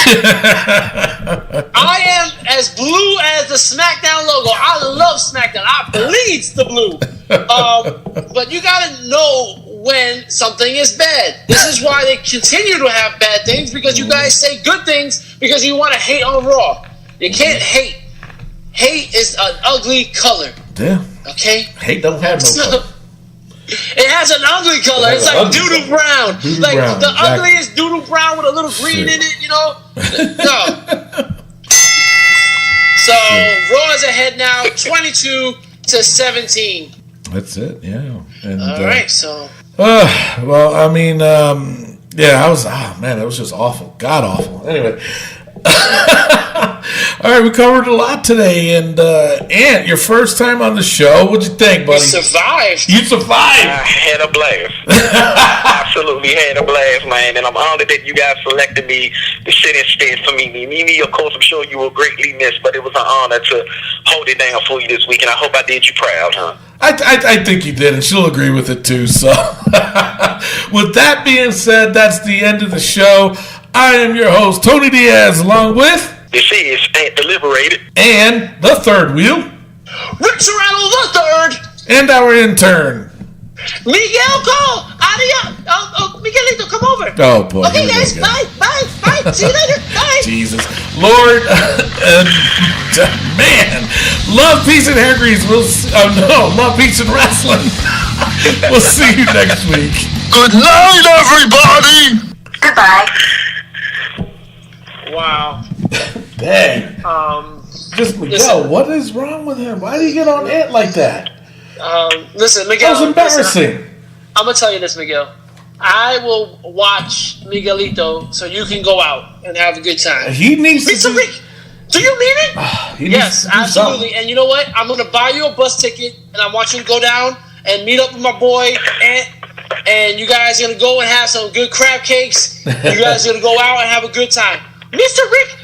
I am as blue as the SmackDown logo. I love SmackDown. I bleeds the blue. But you gotta know when something is bad. This is why they continue to have bad things, because you guys say good things because you want to hate on Raw. You can't hate. Hate is an ugly color.
Yeah.
Okay?
Hate don't have no color.
It has an ugly color. It's like doo-doo brown. Like
brown,
the
exactly.
ugliest doo-doo brown with a little green in it, No. So Raw is ahead now, 22-17.
That's it. Yeah. And,
All right, so.
Well, I mean, it was just awful. God awful. Anyway. All right, we covered a lot today, and Ant, your first time on the show. What'd you think, buddy?
You
survived.
I had a blast. Absolutely had a blast, man. And I'm honored that you guys selected me to sit instead for me. Mimi, of course, I'm sure you will greatly miss, but it was an honor to hold it down for you this week, and I hope I did you proud, huh?
I think you did, and she'll agree with it too. So, with that being said, that's the end of the show. I am your host, Tony Diaz, along with...
This is Ant the Liberated.
And the third wheel.
Rick Serrano the third.
And our intern.
Miguel Cole. I Adios. Miguelito, come over.
Oh, boy.
Okay, guys. Bye. See you later. Bye.
Jesus. Lord, man. Love, peace, and hair grease. Love, peace, and wrestling. We'll see you next week.
Good night, everybody!
Goodbye.
Wow.
Dang. Just Miguel,
listen.
what is wrong with him? Why did he get on it like that?
Listen, Miguel.
That was embarrassing.
Listen, I'm going to tell you this, Miguel. I will watch Miguelito so you can go out and have a good time.
He needs
Pizza
to
Rick, do you mean it? Yes, absolutely.
Something.
And you know what? I'm going to buy you a bus ticket, and I want you to go down and meet up with my boy, Ant, and you guys are going to go and have some good crab cakes. You guys are going to go out and have a good time. Mr. Rick,